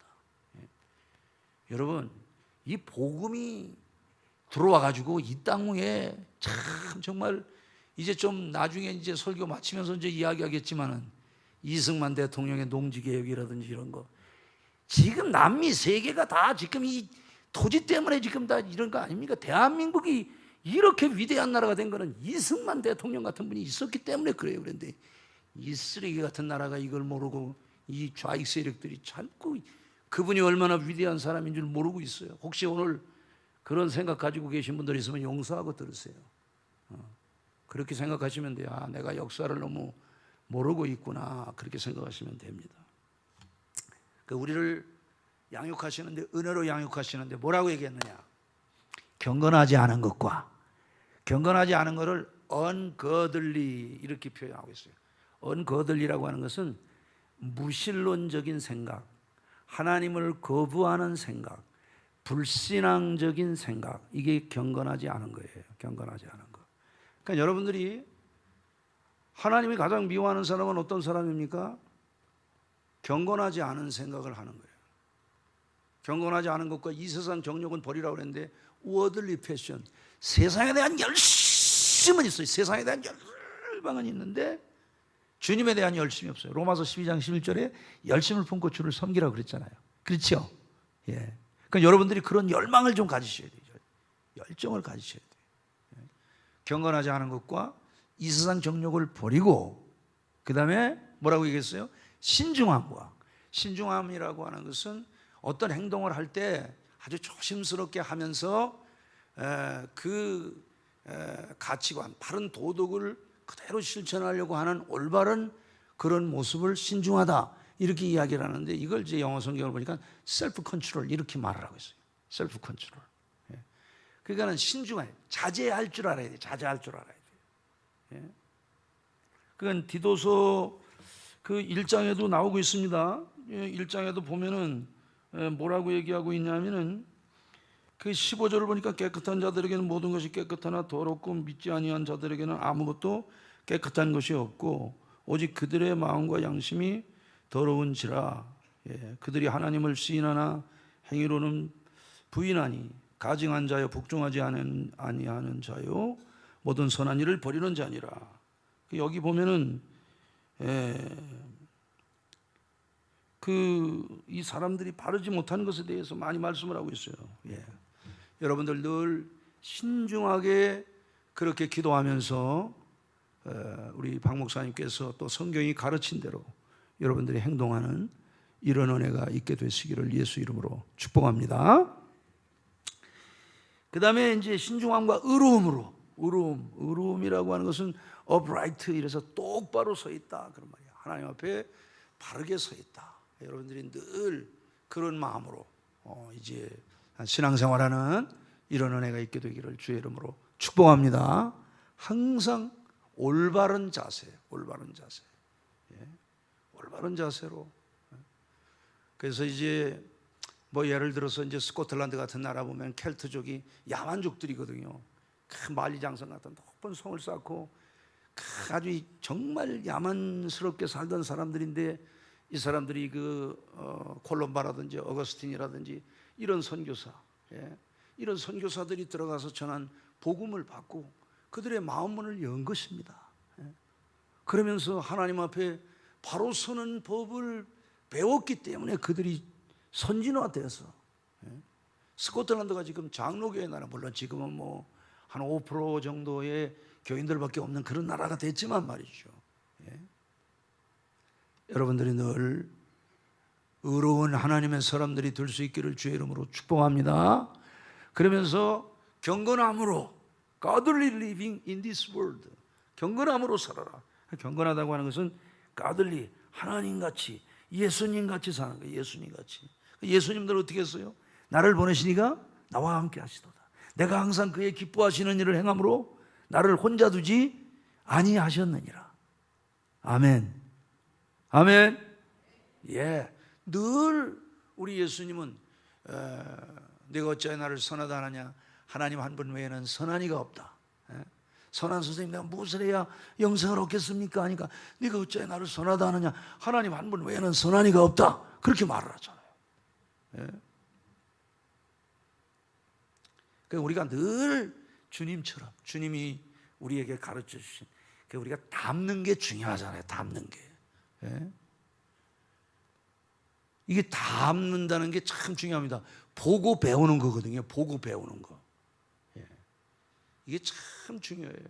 Speaker 2: 여러분, 이 복음이 들어와가지고 이 땅 위에 참 정말, 이제 좀 나중에 이제 설교 마치면서 이제 이야기하겠지만은, 이승만 대통령의 농지개혁이라든지 이런 거, 지금 남미 세계가 다 지금 이 토지 때문에 지금 다 이런 거 아닙니까? 대한민국이 이렇게 위대한 나라가 된 거는 이승만 대통령 같은 분이 있었기 때문에 그래요. 그런데 이 쓰레기 같은 나라가 이걸 모르고 이 좌익 세력들이 자꾸 그분이 얼마나 위대한 사람인 줄 모르고 있어요. 혹시 오늘 그런 생각 가지고 계신 분들 있으면 용서하고 들으세요. 그렇게 생각하시면 돼요. 아, 내가 역사를 너무 모르고 있구나. 그렇게 생각하시면 됩니다. 우리를 양육하시는데, 은혜로 양육하시는데 뭐라고 얘기했느냐? 경건하지 않은 것과, 경건하지 않은 것을 ungodly 이렇게 표현하고 있어요. ungodly라고 하는 것은 무신론적인 생각, 하나님을 거부하는 생각, 불신앙적인 생각, 이게 경건하지 않은 거예요. 경건하지 않은 거. 그러니까 여러분들이 하나님이 가장 미워하는 사람은 어떤 사람입니까? 경건하지 않은 생각을 하는 거예요. 경건하지 않은 것과 이 세상 정욕은 버리라고 그랬는데, worldly passion, 세상에 대한 열심은 있어요. 세상에 대한 열방은 있는데 주님에 대한 열심이 없어요. 로마서 12장 11절에 열심을 품고 주를 섬기라고 그랬잖아요. 그렇죠? 예. 그러니까 여러분들이 그런 열망을 좀 가지셔야 돼요. 열정을 가지셔야 돼요. 경건하지 않은 것과 이 세상 정욕을 버리고, 그 다음에 뭐라고 얘기했어요? 신중함과. 신중함이라고 하는 것은 어떤 행동을 할 때 아주 조심스럽게 하면서 그 가치관, 바른 도덕을 그대로 실천하려고 하는 올바른 그런 모습을 신중하다, 이렇게 이야기를 하는데, 이걸 이제 영어 성경을 보니까 셀프 컨트롤 이렇게 말을 하고 있어요. 셀프 컨트롤. 그러니까는 신중해, 자제할 줄 알아야 돼. 자제할 줄 알아야 돼. 그건 디도서 그 1장에도 나오고 있습니다. 1장에도 보면은 뭐라고 얘기하고 있냐면은 그 15절을 보니까 깨끗한 자들에게는 모든 것이 깨끗하나 더럽고 믿지 아니한 자들에게는 아무것도 깨끗한 것이 없고 오직 그들의 마음과 양심이 더러운지라. 그들이 하나님을 시인하나 행위로는 부인하니 가증한 자여 복종하지 아니하는 자요 모든 선한 일을 버리는 자니라. 여기 보면은 이 사람들이 바르지 못하는 것에 대해서 많이 말씀을 하고 있어요. 여러분들 늘 신중하게 그렇게 기도하면서 우리 박 목사님께서 또 성경이 가르친 대로 여러분들이 행동하는 이런 은혜가 있게 되시기를 예수 이름으로 축복합니다. 그 다음에 이제 신중함과 의로움으로, 의로움이라고 하는 것은 upright, 이래서 똑바로 서 있다, 그런 말이에요. 하나님 앞에 바르게 서 있다. 여러분들이 늘 그런 마음으로 이제 신앙생활하는 이런 은혜가 있게 되기를 주의 이름으로 축복합니다. 항상 올바른 자세, 올바른 자세로. 그래서 이제 뭐 예를 들어서 이제 스코틀랜드 같은 나라 보면 켈트족이 야만족들이거든요. 큰 만리장성 같은 높은 성을 쌓고 아주 정말 야만스럽게 살던 사람들인데, 이 사람들이 콜롬바라든지 어거스틴이라든지 이런 선교사, 이런 선교사들이 들어가서 전한 복음을 받고 그들의 마음문을 연 것입니다. 그러면서 하나님 앞에 바로 서는 법을 배웠기 때문에 그들이 선진화돼서, 스코틀랜드가 지금 장로교회 나라, 물론 지금은 뭐 한 5% 정도의 교인들밖에 없는 그런 나라가 됐지만 말이죠. 여러분들이 늘 의로운 하나님의 사람들이 될 수 있기를 주의 이름으로 축복합니다. 그러면서 경건함으로, godly living in this world, 경건함으로 살아라. 경건하다고 하는 것은 godly, 하나님같이, 예수님같이 사는 거예요. 예수님같이. 예수님들 어떻게 했어요? 나를 보내시니가 나와 함께 하시도다. 내가 항상 그의 기뻐하시는 일을 행함으로 나를 혼자 두지 아니하셨느니라. 아멘. 아멘. 늘 우리 예수님은 내가 어찌하여 나를 선하다 하느냐, 하나님 한 분 외에는 선한 이가 없다. 선한 선생님, 내가 무엇을 해야 영생을 얻겠습니까? 하니까 네가 어찌하여 나를 선하다 하느냐, 하나님 한 분 외에는 선한 이가 없다, 그렇게 말을 하잖아요. 그러니까 우리가 늘 주님처럼, 주님이 우리에게 가르쳐 주신, 우리가 닮는 게 중요하잖아요. 닮는 게. 이게 닮는다는 게 참 중요합니다. 보고 배우는 거거든요. 보고 배우는 거. 이게 참 중요해요.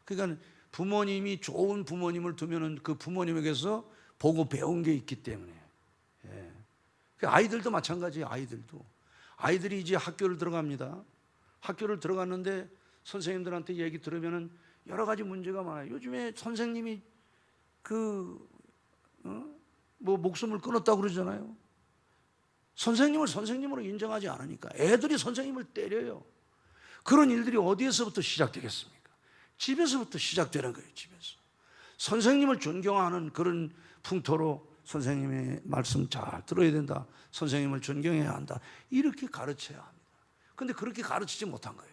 Speaker 2: 그러니까 부모님이 좋은 부모님을 두면은 그 부모님에게서 보고 배운 게 있기 때문에. 아이들도 마찬가지예요. 아이들이 이제 학교를 들어갑니다. 학교를 들어갔는데 선생님들한테 얘기 들으면은 여러 가지 문제가 많아요. 요즘에 선생님이 목숨을 끊었다고 그러잖아요. 선생님을 선생님으로 인정하지 않으니까 애들이 선생님을 때려요. 그런 일들이 어디에서부터 시작되겠습니까? 집에서부터 시작되는 거예요. 집에서. 선생님을 존경하는 그런 풍토로 선생님의 말씀 잘 들어야 된다. 선생님을 존경해야 한다. 이렇게 가르쳐야 합니다. 그런데 그렇게 가르치지 못한 거예요.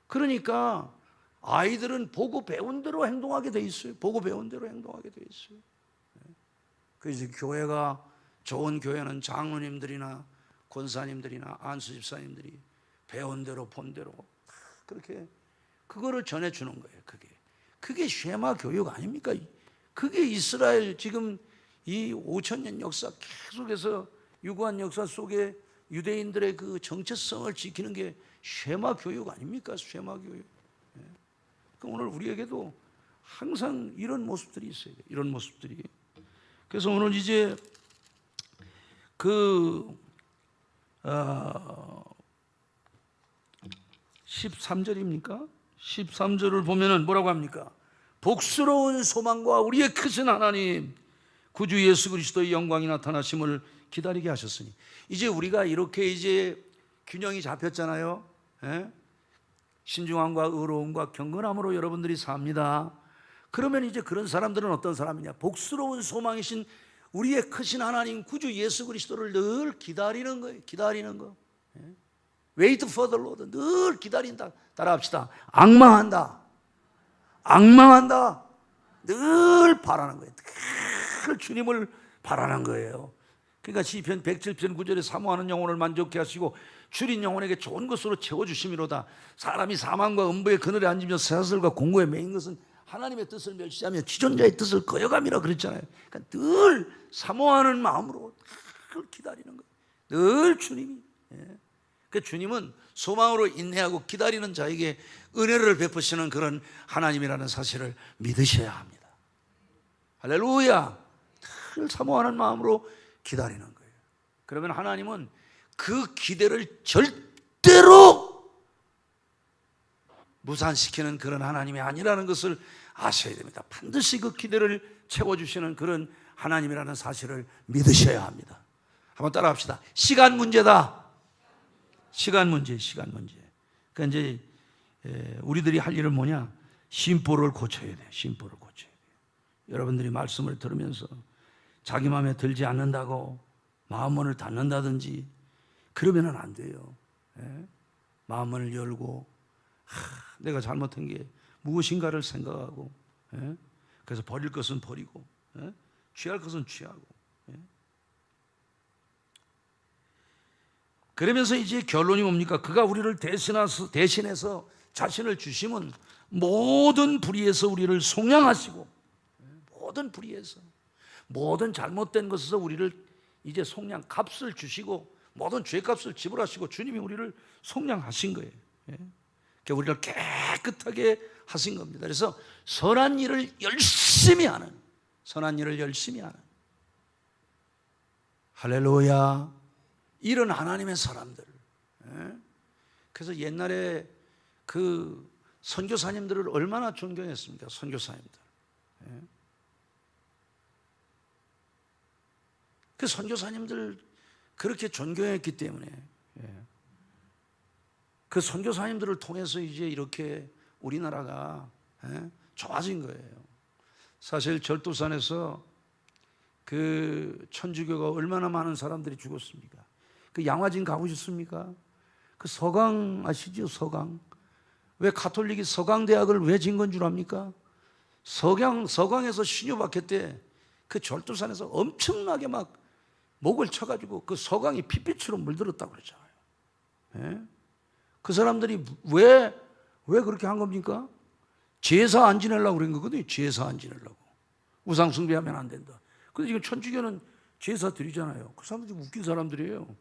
Speaker 2: 그러니까 아이들은 보고 배운 대로 행동하게 돼 있어요. 보고 배운 대로 행동하게 돼 있어요. 그래서 교회가, 좋은 교회는 장로님들이나 권사님들이나 안수집사님들이 배운 대로 본 대로 그렇게 그거를 전해주는 거예요. 그게 쉐마 교육 아닙니까? 그게 이스라엘 지금 이 5,000년 역사 계속해서 유구한 역사 속에 유대인들의 그 정체성을 지키는 게 쉐마 교육 아닙니까? 쉐마 교육. 그럼 오늘 우리에게도 항상 이런 모습들이 있어야 돼요. 이런 모습들이. 그래서 오늘 이제 13절입니까? 13절을 보면은 뭐라고 합니까? 복스러운 소망과 우리의 크신 하나님 구주 예수 그리스도의 영광이 나타나심을 기다리게 하셨으니, 이제 우리가 이렇게 이제 균형이 잡혔잖아요. 신중함과 의로움과 경건함으로 여러분들이 삽니다. 그러면 이제 그런 사람들은 어떤 사람이냐? 복스러운 소망이신 우리의 크신 하나님 구주 예수 그리스도를 늘 기다리는 거예요. 기다리는 거. Wait for the Lord. 늘 기다린다. 따라합시다. 앙망한다. 늘 바라는 거예요. 늘 주님을 바라는 거예요. 그러니까 시편 107편 9절에 사모하는 영혼을 만족케 하시고 줄인 영혼에게 좋은 것으로 채워주심이로다. 사람이 사망과 음부의 그늘에 앉으며 쇠사슬과 공고에 매인 것은 하나님의 뜻을 멸시하며 지존자의 뜻을 거역함이라 그랬잖아요. 그러니까 늘 사모하는 마음으로 늘 기다리는 거예요. 늘 주님이. 그 주님은 소망으로 인내하고 기다리는 자에게 은혜를 베푸시는 그런 하나님이라는 사실을 믿으셔야 합니다. 할렐루야. 늘 사모하는 마음으로 기다리는 거예요. 그러면 하나님은 그 기대를 절대로 무산시키는 그런 하나님이 아니라는 것을 아셔야 됩니다. 반드시 그 기대를 채워주시는 그런 하나님이라는 사실을 믿으셔야 합니다. 한번 따라 합시다. 시간 문제다. 시간 문제. 그러니까 이제 우리들이 할 일은 뭐냐? 심보를 고쳐야 돼요. 심보를 고쳐야 돼요. 여러분들이 말씀을 들으면서 자기 마음에 들지 않는다고 마음문을 닫는다든지 그러면은 안 돼요. 마음문을 열고 내가 잘못한 게 무엇인가를 생각하고, 그래서 버릴 것은 버리고, 취할 것은 취하고. 그러면서 이제 결론이 뭡니까? 그가 우리를 대신해서 자신을 주심은 모든 불의에서 우리를 속량하시고, 모든 불의에서, 모든 잘못된 것에서 우리를 이제 속량, 값을 주시고, 모든 죄값을 지불하시고 주님이 우리를 속량하신 거예요. 그러니까 우리를 깨끗하게 하신 겁니다. 그래서 선한 일을 열심히 하는, 할렐루야, 이런 하나님의 사람들. 그래서 옛날에 그 선교사님들을 얼마나 존경했습니까? 선교사님들. 그 선교사님들 그렇게 존경했기 때문에 그 선교사님들을 통해서 이제 이렇게 우리나라가 좋아진 거예요. 사실 절도산에서 그 천주교가 얼마나 많은 사람들이 죽었습니까? 그 양화진 가보셨습니까? 그 서강 아시죠? 서강. 왜 가톨릭이 서강대학을 왜 진 건 줄 압니까? 서강에서 신유박해 때 그 절도산에서 엄청나게 막 목을 쳐가지고 그 서강이 핏빛으로 물들었다고 그러잖아요. 그 사람들이 왜 그렇게 한 겁니까? 제사 안 지내려고 그런 거거든요. 제사 안 지내려고. 우상 숭배하면 안 된다. 근데 지금 천주교는 제사 드리잖아요. 그 사람들이 웃긴 사람들이에요.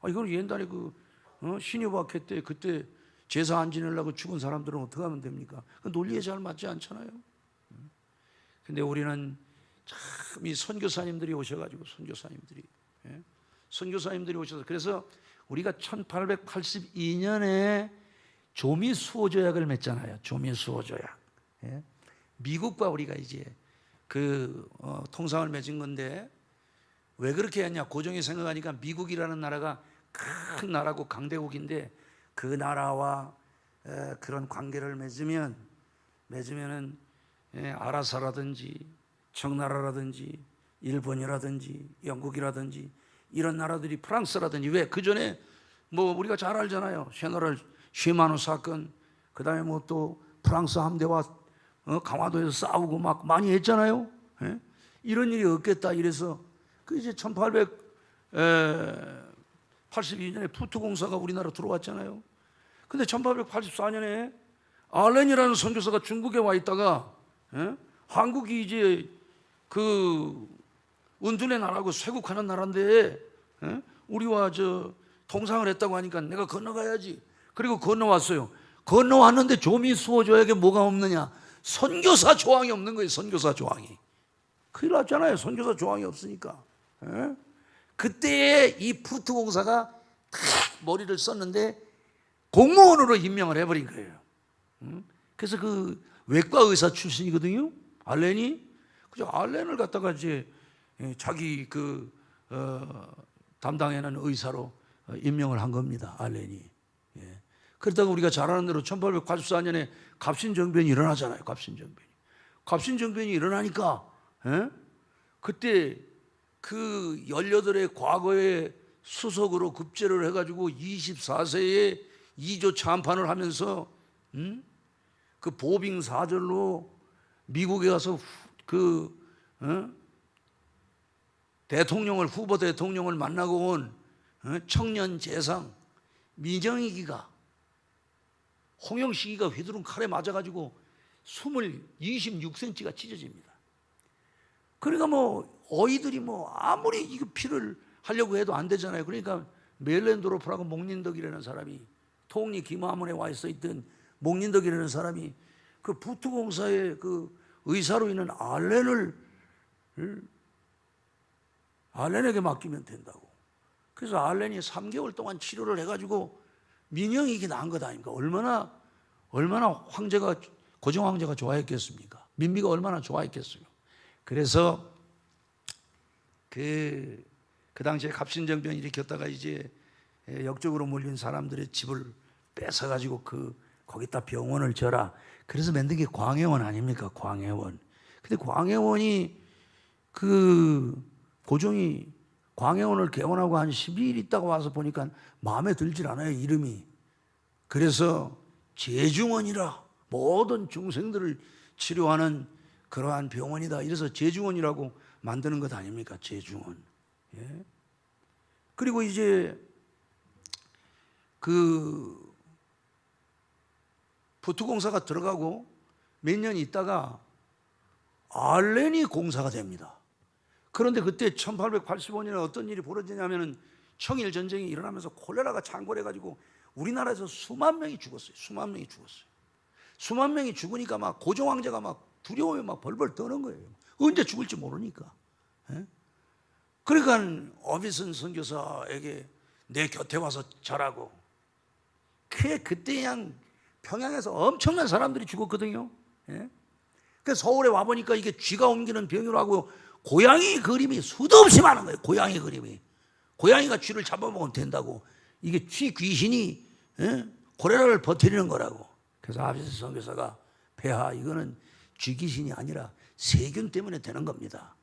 Speaker 2: 이건 옛날에 신유박해 때 그때 제사 안 지내려고 죽은 사람들은 어떻게 하면 됩니까? 그 논리에 잘 맞지 않잖아요. 근데 우리는 참 이 선교사님들이 오셔가지고 선교사님들이 선교사님들이 오셔서, 그래서 우리가 1882년에 조미 수호 조약을 맺잖아요. 조미 수호 조약. 미국과 우리가 이제 통상을 맺은 건데, 왜 그렇게 했냐? 고종이 생각하니까 미국이라는 나라가 큰 나라고 강대국인데, 그 나라와 그런 관계를 맺으면은 아라사라든지 청나라라든지 일본이라든지 영국이라든지 이런 나라들이, 프랑스라든지, 왜 그 전에 뭐 우리가 잘 알잖아요. 셰너럴 쉐마노 사건, 그 다음에 뭐 또 프랑스 함대와 강화도에서 싸우고 막 많이 했잖아요. 이런 일이 없겠다 이래서 그 이제 1882년에 푸트공사가 우리나라 들어왔잖아요. 근데 1884년에 알렌이라는 선교사가 중국에 와 있다가 한국이 이제 그 은둔의 나라고 쇄국하는 나라인데 우리와 통상을 했다고 하니까 내가 건너가야지. 그리고 건너왔어요. 건너왔는데 조미 수호 조약에 뭐가 없느냐? 선교사 조항이 없는 거예요. 선교사 조항이. 큰일 났잖아요. 선교사 조항이 없으니까. 그때에 이 푸트공사가 탁 머리를 썼는데 공무원으로 임명을 해버린 거예요. 그래서 그 외과 의사 출신이거든요. 알렌이. 그죠? 알렌을 갖다가 이제 자기 담당하는 의사로 임명을 한 겁니다. 알렌이. 그러다가 우리가 잘 아는 대로 1884년에 갑신정변이 일어나잖아요. 갑신정변이 일어나니까 그때 그 18의 과거의 수석으로 급제를 해가지고 24세에 2조 참판을 하면서 그 보빙 사절로 미국에 가서 후보 대통령을 만나고 온 청년 재상 민정이기가, 홍영식이가 휘두른 칼에 맞아가지고 26cm가 찢어집니다. 그러니까 뭐 어이들이 뭐 아무리 이거 피를 하려고 해도 안 되잖아요. 그러니까 멜렌도로프라고 목린덕이라는 사람이, 통리 김화문에 와 있어 있던 목린덕이라는 사람이 그 부투공사의 그 의사로 있는 알렌에게 맡기면 된다고. 그래서 알렌이 3개월 동안 치료를 해가지고 민영이익이 난 것 아닙니까? 얼마나 고종 황제가 좋아했겠습니까? 민비가 얼마나 좋아했겠어요. 그래서 그 당시에 갑신정변이 일으켰다가 이제 역적으로 몰린 사람들의 집을 뺏어가지고 거기다 병원을 져라. 그래서 만든 게 광해원 아닙니까? 광해원. 근데 광해원이 고종이 광해원을 개원하고 한 12일 있다가 와서 보니까 마음에 들질 않아요, 이름이. 그래서 제중원이라, 모든 중생들을 치료하는 그러한 병원이다. 이래서 제중원이라고 만드는 것 아닙니까? 제중원. 그리고 이제 부투공사가 들어가고 몇 년 있다가 알렌이 공사가 됩니다. 그런데 그때 1885년에 어떤 일이 벌어지냐면은 청일 전쟁이 일어나면서 콜레라가 창궐해가지고 우리나라에서 수만 명이 죽었어요. 수만 명이 죽으니까 막 고종 황제가 막 두려움에 막 벌벌 떠는 거예요. 언제 죽을지 모르니까. 그러니까 어비슨 선교사에게 내 곁에 와서 자라고. 그때 그냥 평양에서 엄청난 사람들이 죽었거든요. 그래서 서울에 와보니까 이게 쥐가 옮기는 병이라고 고양이 그림이 수도 없이 많은 거예요. 고양이 그림이. 고양이가 쥐를 잡아먹으면 된다고. 이게 쥐 귀신이 고레라를 버티는 거라고. 그래서 아비스 선교사가 폐하, 이거는 쥐 귀신이 아니라 세균 때문에 되는 겁니다.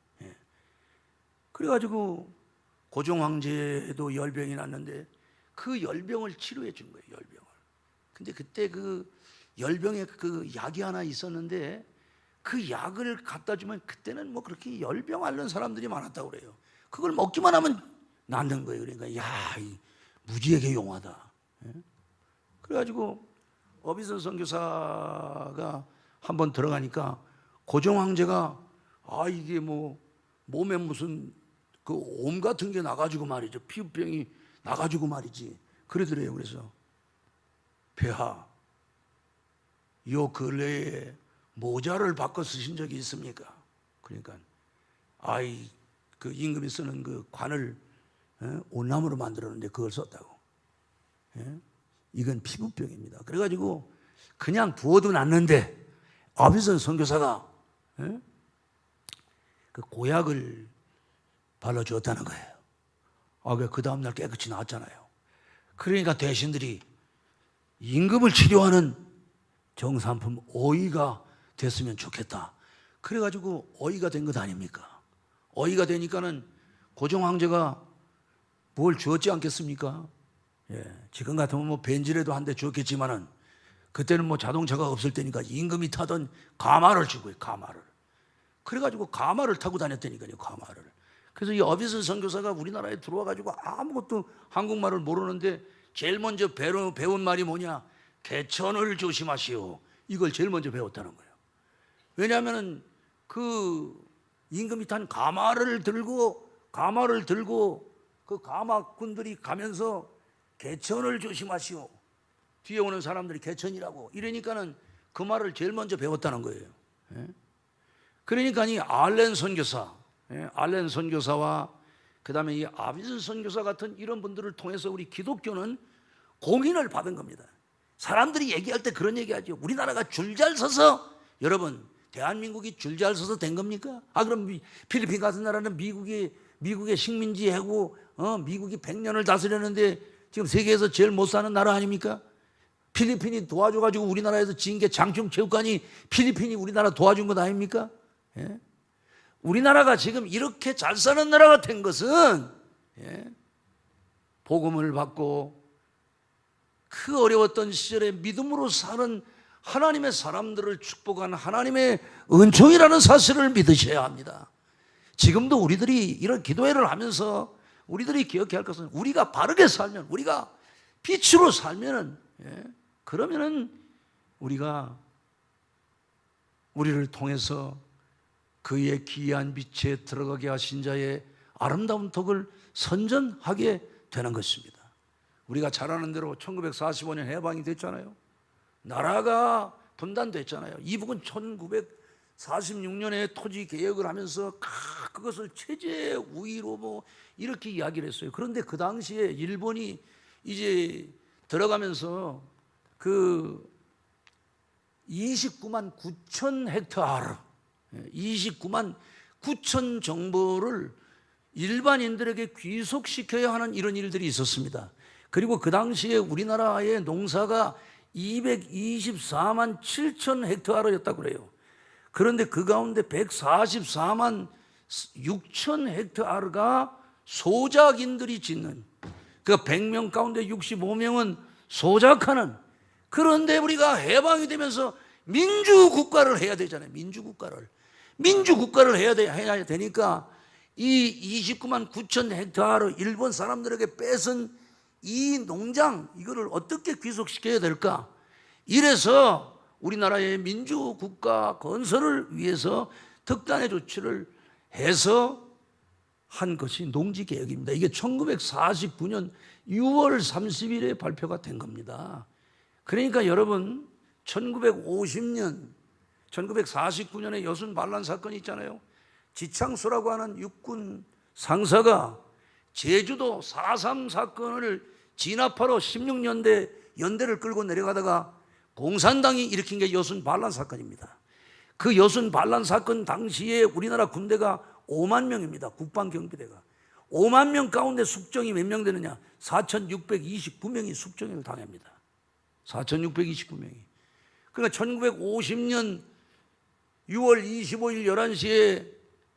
Speaker 2: 그래가지고 고종 황제도 열병이 났는데 그 열병을 치료해 준 거예요. 열병을. 근데 그때 그 열병에 그 약이 하나 있었는데 그 약을 갖다 주면 그때는 뭐 그렇게 열병 앓는 사람들이 많았다고 그래요. 그걸 먹기만 하면 낫는 거예요. 그러니까 무지에게 용하다. 그래가지고 어비슨 선교사가 한번 들어가니까 고종 황제가 이게 뭐 몸에 무슨 그 옴 같은 게 나가지고 말이죠. 피부병이 나가지고 말이지. 그러더래요. 그래서 폐하, 요 근래에 모자를 바꿔 쓰신 적이 있습니까? 그러니까 그 임금이 쓰는 그 관을
Speaker 3: 온나무로 만들었는데 그걸 썼다고. 이건 피부병입니다. 그래가지고 그냥 부어도 낫는데 아비선 선교사가 그 고약을 발라주었다는 거예요. 그 다음날 깨끗이 나았잖아요. 그러니까 대신들이 임금을 치료하는 정산품 어이가 됐으면 좋겠다. 그래가지고 어이가 된 것 아닙니까? 어이가 되니까는 고종 황제가 뭘 주었지 않겠습니까? 지금 같으면 뭐 벤질에도 한 대 주었겠지만은 그때는 뭐 자동차가 없을 때니까 임금이 타던 가마를 주고요. 가마를. 그래가지고 가마를 타고 다녔다니까요. 가마를. 그래서 이 어비슨 선교사가 우리나라에 들어와가지고 아무것도 한국말을 모르는데 제일 먼저 배운 말이 뭐냐? 개천을 조심하시오. 이걸 제일 먼저 배웠다는 거예요. 왜냐하면 그 임금이 탄 가마를 들고 그 가마꾼들이 가면서 개천을 조심하시오. 뒤에 오는 사람들이 개천이라고 이러니까는 그 말을 제일 먼저 배웠다는 거예요. 그러니까 이 알렌 선교사와 그 다음에 이 아비슨 선교사 같은 이런 분들을 통해서 우리 기독교는 공인을 받은 겁니다. 사람들이 얘기할 때 그런 얘기하죠. 우리나라가 줄 잘 서서, 여러분 대한민국이 줄 잘 서서 된 겁니까? 그럼 필리핀 같은 나라는 미국의 식민지 해고 미국이 100년을 다스렸는데 지금 세계에서 제일 못 사는 나라 아닙니까? 필리핀이 도와줘가지고 우리나라에서 지은 게 장충체육관이 필리핀이 우리나라 도와준 것 아닙니까? 우리나라가 지금 이렇게 잘 사는 나라가 된 것은 복음을 받고 그 어려웠던 시절에 믿음으로 사는 하나님의 사람들을 축복한 하나님의 은총이라는 사실을 믿으셔야 합니다. 지금도 우리들이 이런 기도회를 하면서 우리들이 기억해야 할 것은 우리가 바르게 살면, 우리가 빛으로 살면은, 그러면은 우리가 우리를 통해서 그의 기이한 빛에 들어가게 하신 자의 아름다운 덕을 선전하게 되는 것입니다. 우리가 잘 아는 대로 1945년 해방이 됐잖아요. 나라가 분단됐잖아요. 이북은 1946년에 토지 개혁을 하면서 그것을 체제 우위로 뭐 이렇게 이야기를 했어요. 그런데 그 당시에 일본이 이제 들어가면서 그 29만 9천 헥타르, 29만 9천 정보를 일반인들에게 귀속시켜야 하는 이런 일들이 있었습니다. 그리고 그 당시에 우리나라의 농사가 224만 7천 헥타르였다고 그래요. 그런데 그 가운데 144만 6천 헥타르가 소작인들이 짓는, 그 100명 가운데 65명은 소작하는, 그런데 우리가 해방이 되면서 민주국가를 해야 되잖아요. 민주국가를 해야 되니까 이 29만 9천 헥타르 일본 사람들에게 뺏은 이 농장, 이거를 어떻게 귀속시켜야 될까? 이래서 우리나라의 민주국가 건설을 위해서 특단의 조치를 해서 한 것이 농지개혁입니다. 이게 1949년 6월 30일에 발표가 된 겁니다. 그러니까 여러분 1949년에 여순 반란 사건이 있잖아요. 지창수라고 하는 육군 상사가 제주도 4.3 사건을 진압하러 16년대 연대를 끌고 내려가다가 공산당이 일으킨 게 여순 반란 사건입니다. 그 여순 반란 사건 당시에 우리나라 군대가 5만 명입니다. 국방경비대가 5만 명 가운데 숙정이 몇 명 되느냐? 4,629명이 숙정을 당합니다. 4,629명이. 그러니까 1950년 6월 25일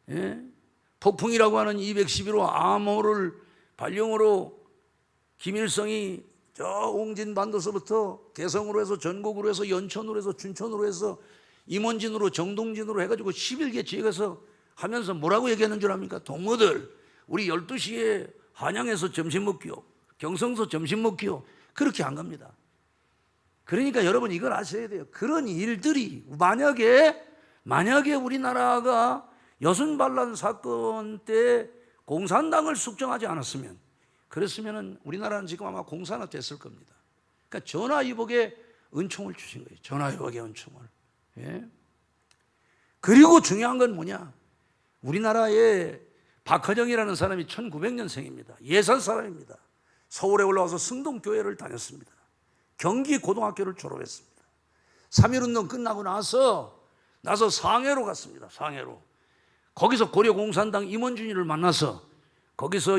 Speaker 3: 11시에 폭풍이라고 하는 211호 암호를 발령으로 김일성이 저 옹진반도서부터 개성으로 해서 전곡으로 해서 연천으로 해서 춘천으로 해서 임원진으로 정동진으로 해가지고 11개 지역에서 하면서 뭐라고 얘기했는 줄 압니까? 동무들 우리 12시에 한양에서 점심 먹기요, 경성서 점심 먹기요, 그렇게 한 겁니다. 그러니까 여러분 이걸 아셔야 돼요. 그런 일들이 만약에 우리나라가 여순반란 사건 때 공산당을 숙정하지 않았으면, 그랬으면 우리나라는 지금 아마 공산화됐을 겁니다. 그러니까 전화위복의 은총을 주신 거예요. 전화위복의 은총을. 그리고 중요한 건 뭐냐? 우리나라에 박허정이라는 사람이 1900년생입니다. 예산 사람입니다. 서울에 올라와서 승동교회를 다녔습니다. 경기 고등학교를 졸업했습니다. 3.1운동 끝나고 나서 상해로 갔습니다. 상해로. 거기서 고려공산당 임원준이를 만나서 거기서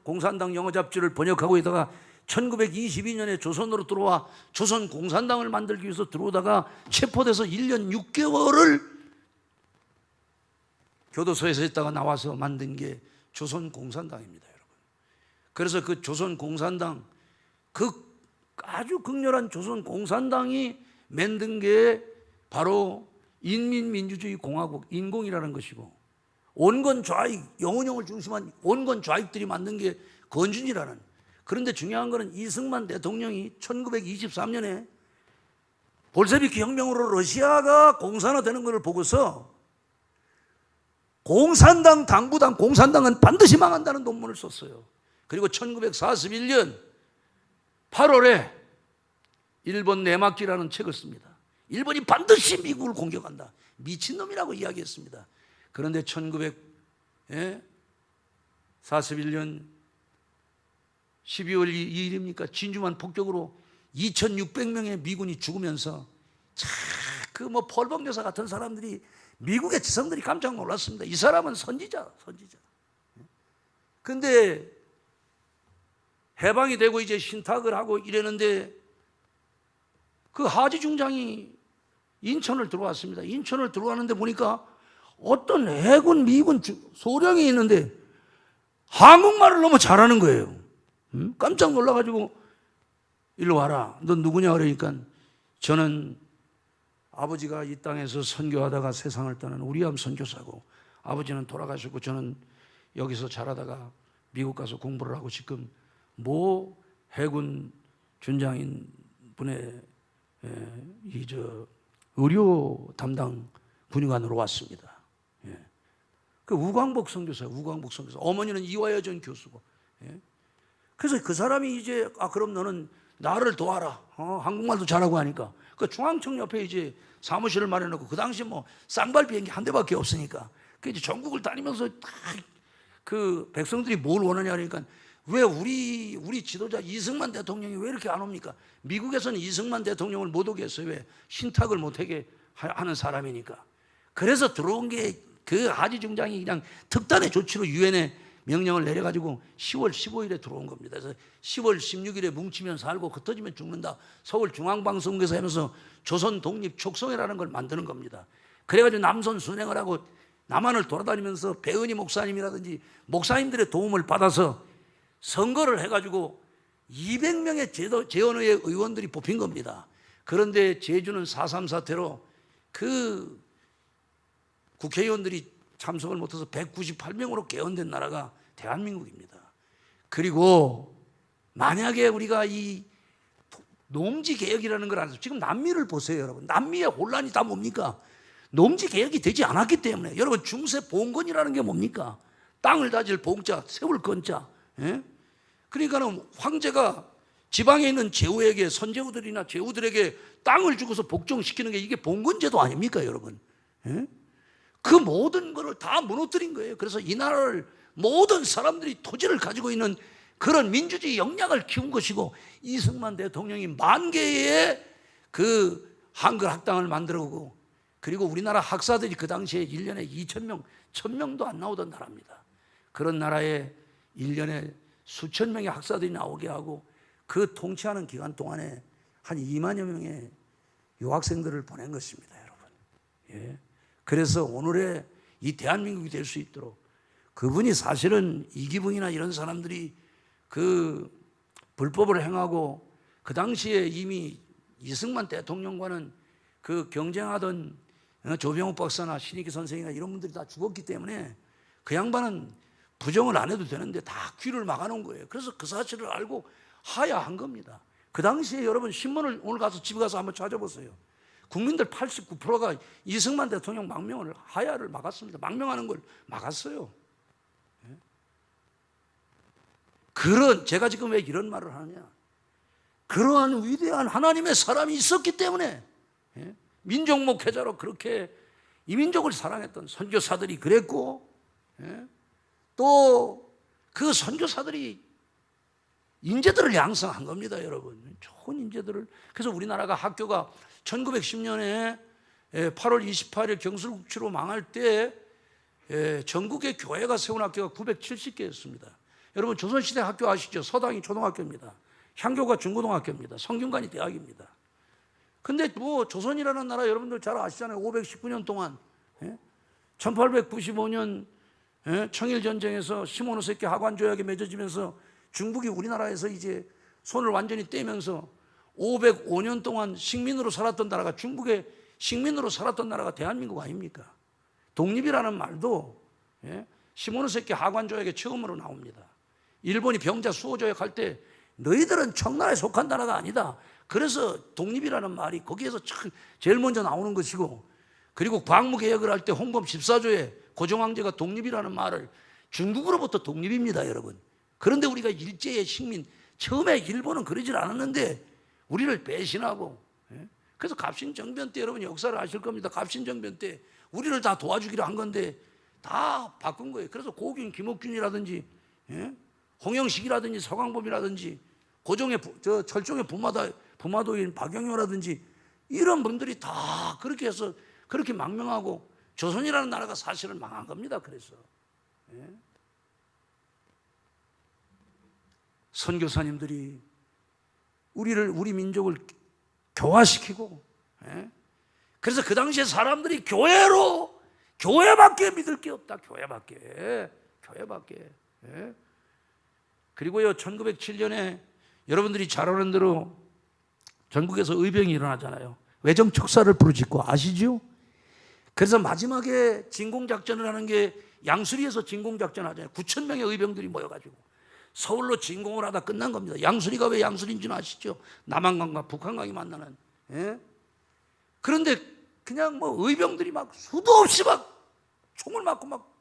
Speaker 3: 공산당 영어 잡지를 번역하고 있다가 1922년에 조선으로 들어와 조선공산당을 만들기 위해서 들어오다가 체포돼서 1년 6개월을 교도소에서 있다가 나와서 만든 게 조선공산당입니다, 여러분. 그래서 그 조선공산당, 그 아주 극렬한 조선공산당이 만든 게 바로 인민민주주의 공화국, 인공이라는 것이고, 온건 좌익, 영운형을 중심한 온건 좌익들이 만든 게 건준이라는. 그런데 중요한 것은 이승만 대통령이 1923년에 볼셰비키 혁명으로 러시아가 공산화되는 것을 보고서 공산당, 당부당, 공산당은 반드시 망한다는 논문을 썼어요. 그리고 1941년 8월에 일본 내막기라는 책을 씁니다. 일본이 반드시 미국을 공격한다. 미친놈이라고 이야기했습니다. 그런데 1941년 12월 2일입니까? 진주만 폭격으로 2600명의 미군이 죽으면서 그 뭐 펄벅 여사 같은 사람들이 미국의 지성들이 깜짝 놀랐습니다. 이 사람은 선지자. 근데 해방이 되고 이제 신탁을 하고 이랬는데 그 하지 중장이 인천을 들어왔습니다. 인천을 들어왔는데 보니까 어떤 해군, 미군 소령이 있는데 한국말을 너무 잘하는 거예요. 깜짝 놀라가지고 일로 와라. 너 누구냐 그러니까 저는 아버지가 이 땅에서 선교하다가 세상을 떠난 우리암 선교사고 아버지는 돌아가셨고 저는 여기서 자라다가 미국 가서 공부를 하고 지금 모 해군 준장인 분의 의료 담당 군의관으로 왔습니다. 그 우광복 선교사, 어머니는 이화여전 교수고. 그래서 그 사람이 이제 그럼 너는 나를 도와라. 한국말도 잘하고 하니까 그 중앙청 옆에 이제 사무실을 마련하고 그 당시 뭐 쌍발 비행기 한 대밖에 없으니까 그 이제 전국을 다니면서 그 백성들이 뭘 원하냐 그러니까 왜 우리 지도자 이승만 대통령이 왜 이렇게 안 옵니까? 미국에서는 이승만 대통령을 못 오게 했어요. 왜? 신탁을 못 하게 하는 사람이니까. 그래서 들어온 게 그 하지 중장이 그냥 특단의 조치로 유엔에 명령을 내려가지고 10월 15일에 들어온 겁니다. 그래서 10월 16일에 뭉치면 살고 흩어지면 죽는다. 서울중앙방송국에서 하면서 조선독립촉성회라는 걸 만드는 겁니다. 그래가지고 남선 순행을 하고 남한을 돌아다니면서 배은희 목사님이라든지 목사님들의 도움을 받아서 선거를 해가지고 200명의 재헌의회 의원들이 뽑힌 겁니다. 그런데 제주는 4.3 사태로 그 국회의원들이 참석을 못해서 198명으로 개헌된 나라가 대한민국입니다. 그리고 만약에 우리가 이 농지개혁이라는 걸 안 해서 지금 남미를 보세요, 여러분. 남미의 혼란이 다 뭡니까? 농지개혁이 되지 않았기 때문에. 여러분, 중세 봉건이라는 게 뭡니까? 땅을 다질 봉자, 세울 건자. 그러니까는 황제가 지방에 있는 제후에게, 선제후들이나 제후들에게 땅을 주고서 복종시키는 게 이게 봉건제도 아닙니까, 여러분? 그 모든 것을 다 무너뜨린 거예요. 그래서 이 나라를 모든 사람들이 토지를 가지고 있는 그런 민주주의 역량을 키운 것이고 이승만 대통령이 10,000개의 그 한글 학당을 만들어오고 그리고 우리나라 학사들이 그 당시에 1년에 2,000명, 1,000명도 안 나오던 나라입니다. 그런 나라에 1년에 수천 명의 학사들이 나오게 하고 그 통치하는 기간 동안에 한 2만여 명의 유학생들을 보낸 것입니다, 여러분. 그래서 오늘의 이 대한민국이 될 수 있도록 그분이 사실은 이기붕이나 이런 사람들이 그 불법을 행하고 그 당시에 이미 이승만 대통령과는 그 경쟁하던 조병욱 박사나 신익희 선생이나 이런 분들이 다 죽었기 때문에 그 양반은 부정을 안 해도 되는데 다 귀를 막아놓은 거예요. 그래서 그 사실을 알고 하야한 겁니다. 그 당시에 여러분 신문을 오늘 가서 집에 가서 한번 찾아보세요. 국민들 89%가 이승만 대통령 망명을 하야를 막았습니다. 망명하는 걸 막았어요. 제가 지금 왜 이런 말을 하느냐? 그러한 위대한 하나님의 사람이 있었기 때문에 민족 목회자로 그렇게 이 민족을 사랑했던 선교사들이 그랬고 또 또 그 선교사들이 인재들을 양성한 겁니다, 여러분. 좋은 인재들을. 그래서 우리나라가 학교가 1910년에 8월 28일 경술국치로 망할 때 전국의 교회가 세운 학교가 970개였습니다. 여러분 조선시대 학교 아시죠? 서당이 초등학교입니다. 향교가 중고등학교입니다. 성균관이 대학입니다. 근데 뭐 조선이라는 나라 여러분들 잘 아시잖아요. 519년 동안 1895년 청일전쟁에서 시모노세키 하관조약이 맺어지면서 중국이 우리나라에서 이제 손을 완전히 떼면서 505년 동안 식민으로 살았던 나라가, 중국의 식민으로 살았던 나라가 대한민국 아닙니까? 독립이라는 말도 시모노세키 하관조약의 처음으로 나옵니다. 일본이 병자 수호조약 할 때 너희들은 청나라에 속한 나라가 아니다. 그래서 독립이라는 말이 거기에서 제일 먼저 나오는 것이고, 그리고 광무개혁을 할 때 홍범 14조에 고종황제가 독립이라는 말을, 중국으로부터 독립입니다, 여러분. 그런데 우리가 일제의 식민, 처음에 일본은 그러질 않았는데 우리를 배신하고, 그래서 갑신정변 때 여러분 역사를 아실 겁니다. 갑신정변 때 우리를 다 도와주기로 한 건데 다 바꾼 거예요. 그래서 고균 김옥균이라든지 홍영식이라든지 서광범이라든지 고종의 철종의 부마도인 박영효라든지 이런 분들이 다 그렇게 해서 그렇게 망명하고 조선이라는 나라가 사실은 망한 겁니다. 그래서 선교사님들이 우리 민족을 교화시키고, 그래서 그 당시에 사람들이 교회밖에 믿을 게 없다. 교회밖에. 그리고요 1907년에 여러분들이 잘 아는 대로 전국에서 의병이 일어나잖아요. 외정척사를 부르짖고 아시죠? 그래서 마지막에 진공작전을 하는 게 양수리에서 진공작전 하잖아요. 9,000명의 의병들이 모여가지고 서울로 진공을 하다 끝난 겁니다. 양수리가 왜 양수리인지는 아시죠? 남한강과 북한강이 만나는. 그런데 그냥 뭐 의병들이 막 수도 없이 막 총을 맞고 막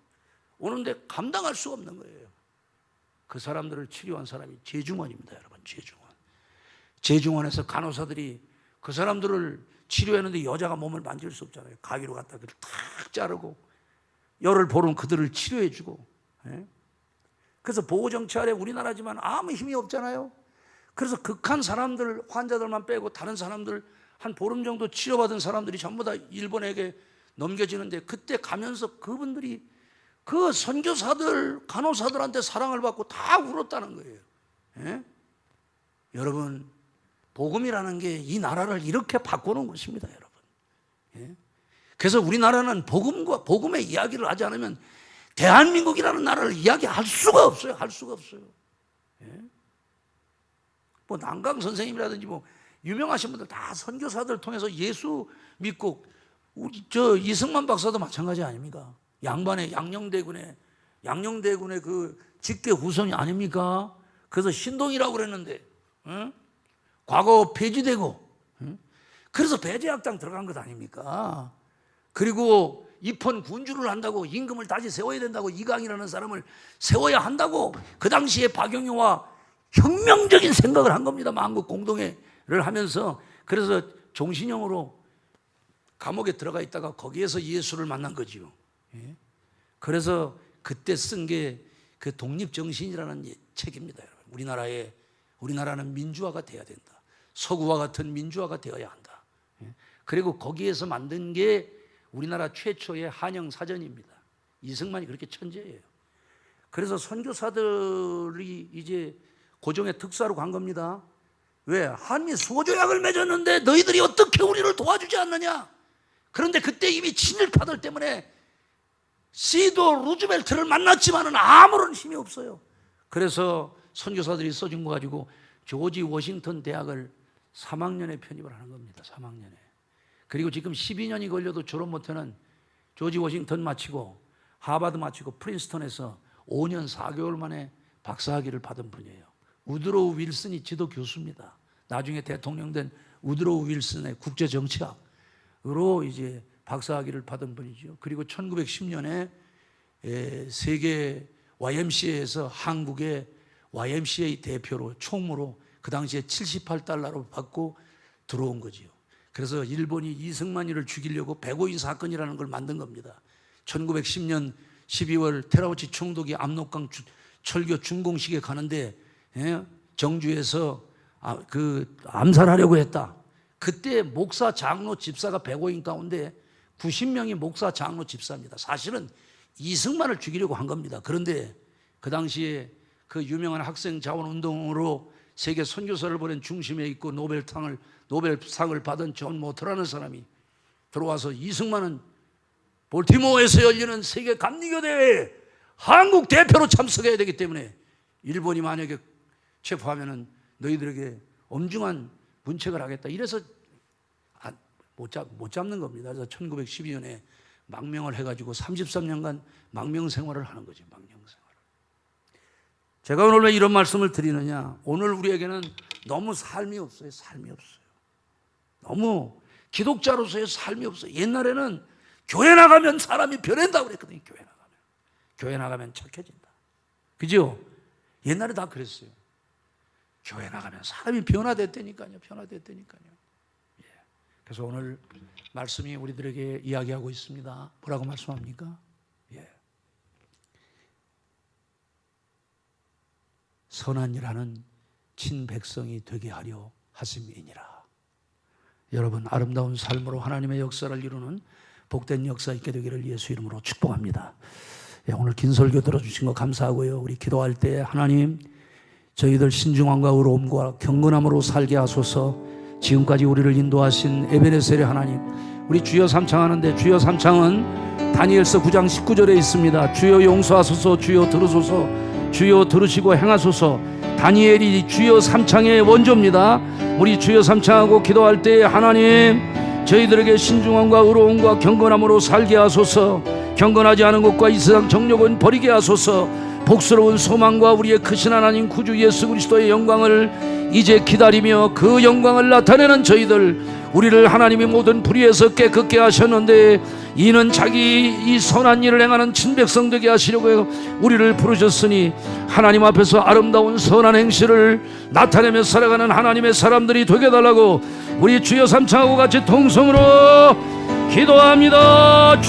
Speaker 3: 오는데 감당할 수 없는 거예요. 그 사람들을 치료한 사람이 제중원입니다, 여러분. 제중원에서 간호사들이 그 사람들을 치료했는데 여자가 몸을 만질 수 없잖아요. 가위로 갖다 그를 탁 자르고 열을 보름 그들을 치료해주고. 그래서 보호정치 아래 우리나라지만 아무 힘이 없잖아요. 그래서 극한 사람들, 환자들만 빼고 다른 사람들 한 보름 정도 치료받은 사람들이 전부 다 일본에게 넘겨지는데, 그때 가면서 그분들이 그 선교사들, 간호사들한테 사랑을 받고 다 울었다는 거예요. 여러분, 복음이라는 게 이 나라를 이렇게 바꾸는 것입니다, 여러분. 그래서 우리나라는 복음의 이야기를 하지 않으면 대한민국이라는 나라를 이야기할 수가 없어요. 할 수가 없어요. 뭐 남강 선생님이라든지 뭐 유명하신 분들 다 선교사들 통해서 예수 믿고, 이승만 박사도 마찬가지 아닙니까? 양반의 양녕대군의 그 직계 후손이 아닙니까? 그래서 신동이라고 그랬는데 과거 폐지되고, 그래서 배제학당 들어간 것 아닙니까? 그리고 입헌 군주를 한다고 임금을 다시 세워야 된다고 이강이라는 사람을 세워야 한다고 그 당시에 박영효와 혁명적인 생각을 한 겁니다. 만국 공동회를 하면서. 그래서 종신형으로 감옥에 들어가 있다가 거기에서 예수를 만난 거지요. 그래서 그때 쓴 게 그 독립정신이라는 책입니다. 우리나라는 민주화가 돼야 된다. 서구와 같은 민주화가 되어야 한다. 그리고 거기에서 만든 게 우리나라 최초의 한영사전입니다. 이승만이 그렇게 천재예요. 그래서 선교사들이 이제 고종의 특사로 간 겁니다. 왜? 한미 수호조약을 맺었는데 너희들이 어떻게 우리를 도와주지 않느냐? 그런데 그때 이미 친일파들 때문에 시도 루즈벨트를 만났지만은 아무런 힘이 없어요. 그래서 선교사들이 써준 거 가지고 조지 워싱턴 대학을 3학년에 편입을 하는 겁니다. 3학년에. 그리고 지금 12년이 걸려도 졸업 못하는 조지 워싱턴 마치고 하버드 마치고 프린스턴에서 5년 4개월 만에 박사학위를 받은 분이에요. 우드로우 윌슨이 지도 교수입니다. 나중에 대통령 된 우드로우 윌슨의 국제정치학으로 이제 박사학위를 받은 분이죠. 그리고 1910년에 세계 YMCA에서 한국의 YMCA 대표로 총무로 그 당시에 $78로 받고 들어온 거지요. 그래서 일본이 이승만이를 죽이려고 백오인 사건이라는 걸 만든 겁니다. 1910년 12월 테라우치 총독이 압록강 철교 준공식에 가는데 정주에서 그 암살하려고 했다. 그때 목사, 장로, 집사가 105인 가운데 90명이 목사, 장로, 집사입니다. 사실은 이승만을 죽이려고 한 겁니다. 그런데 그 당시에 그 유명한 학생 자원 운동으로 세계 선교사를 보낸 중심에 있고 노벨상을 받은 존 모터라는 사람이 들어와서 이승만은 볼티모어에서 열리는 세계 감리교 대회에 한국 대표로 참석해야 되기 때문에 일본이 만약에 체포하면은 너희들에게 엄중한 문책을 하겠다. 이래서 못 잡는 겁니다. 그래서 1912년에 망명을 해가지고 33년간 망명 생활을 하는 거죠. 망명 생활. 제가 오늘 왜 이런 말씀을 드리느냐? 오늘 우리에게는 너무 삶이 없어요. 삶이 없어요. 너무 기독자로서의 삶이 없어요. 옛날에는 교회 나가면 사람이 변한다고 그랬거든요. 교회 나가면 착해진다. 그죠? 옛날에 다 그랬어요. 교회 나가면 사람이 변화됐다니까요. 예. 그래서 오늘 말씀이 우리들에게 이야기하고 있습니다. 뭐라고 말씀합니까? 예. 선한 일하는 친백성이 되게 하려 하심이니라. 여러분, 아름다운 삶으로 하나님의 역사를 이루는 복된 역사 있게 되기를 예수 이름으로 축복합니다. 예, 오늘 긴 설교 들어주신 거 감사하고요. 우리 기도할 때 하나님, 저희들 신중함과 의로움과 경건함으로 살게 하소서. 지금까지 우리를 인도하신 에베네셀의 하나님, 우리 주여 삼창하는데 주여 삼창은 다니엘서 9장 19절에 있습니다. 주여 용서하소서, 주여 들으소서, 주여 들으시고 행하소서. 다니엘이 주여 삼창의 원조입니다. 우리 주여 삼창하고 기도할 때 하나님, 저희들에게 신중함과 의로움과 경건함으로 살게 하소서. 경건하지 않은 것과 이 세상 정욕은 버리게 하소서. 복스러운 소망과 우리의 크신 하나님 구주 예수 그리스도의 영광을 이제 기다리며 그 영광을 나타내는 저희들, 우리를 하나님이 모든 불의에서 깨끗게 하셨는데 이는 자기 이 선한 일을 행하는 친백성 되게 하시려고 우리를 부르셨으니 하나님 앞에서 아름다운 선한 행실을 나타내며 살아가는 하나님의 사람들이 되게 해달라고 우리 주여 삼창하고 같이 통성으로 기도합니다.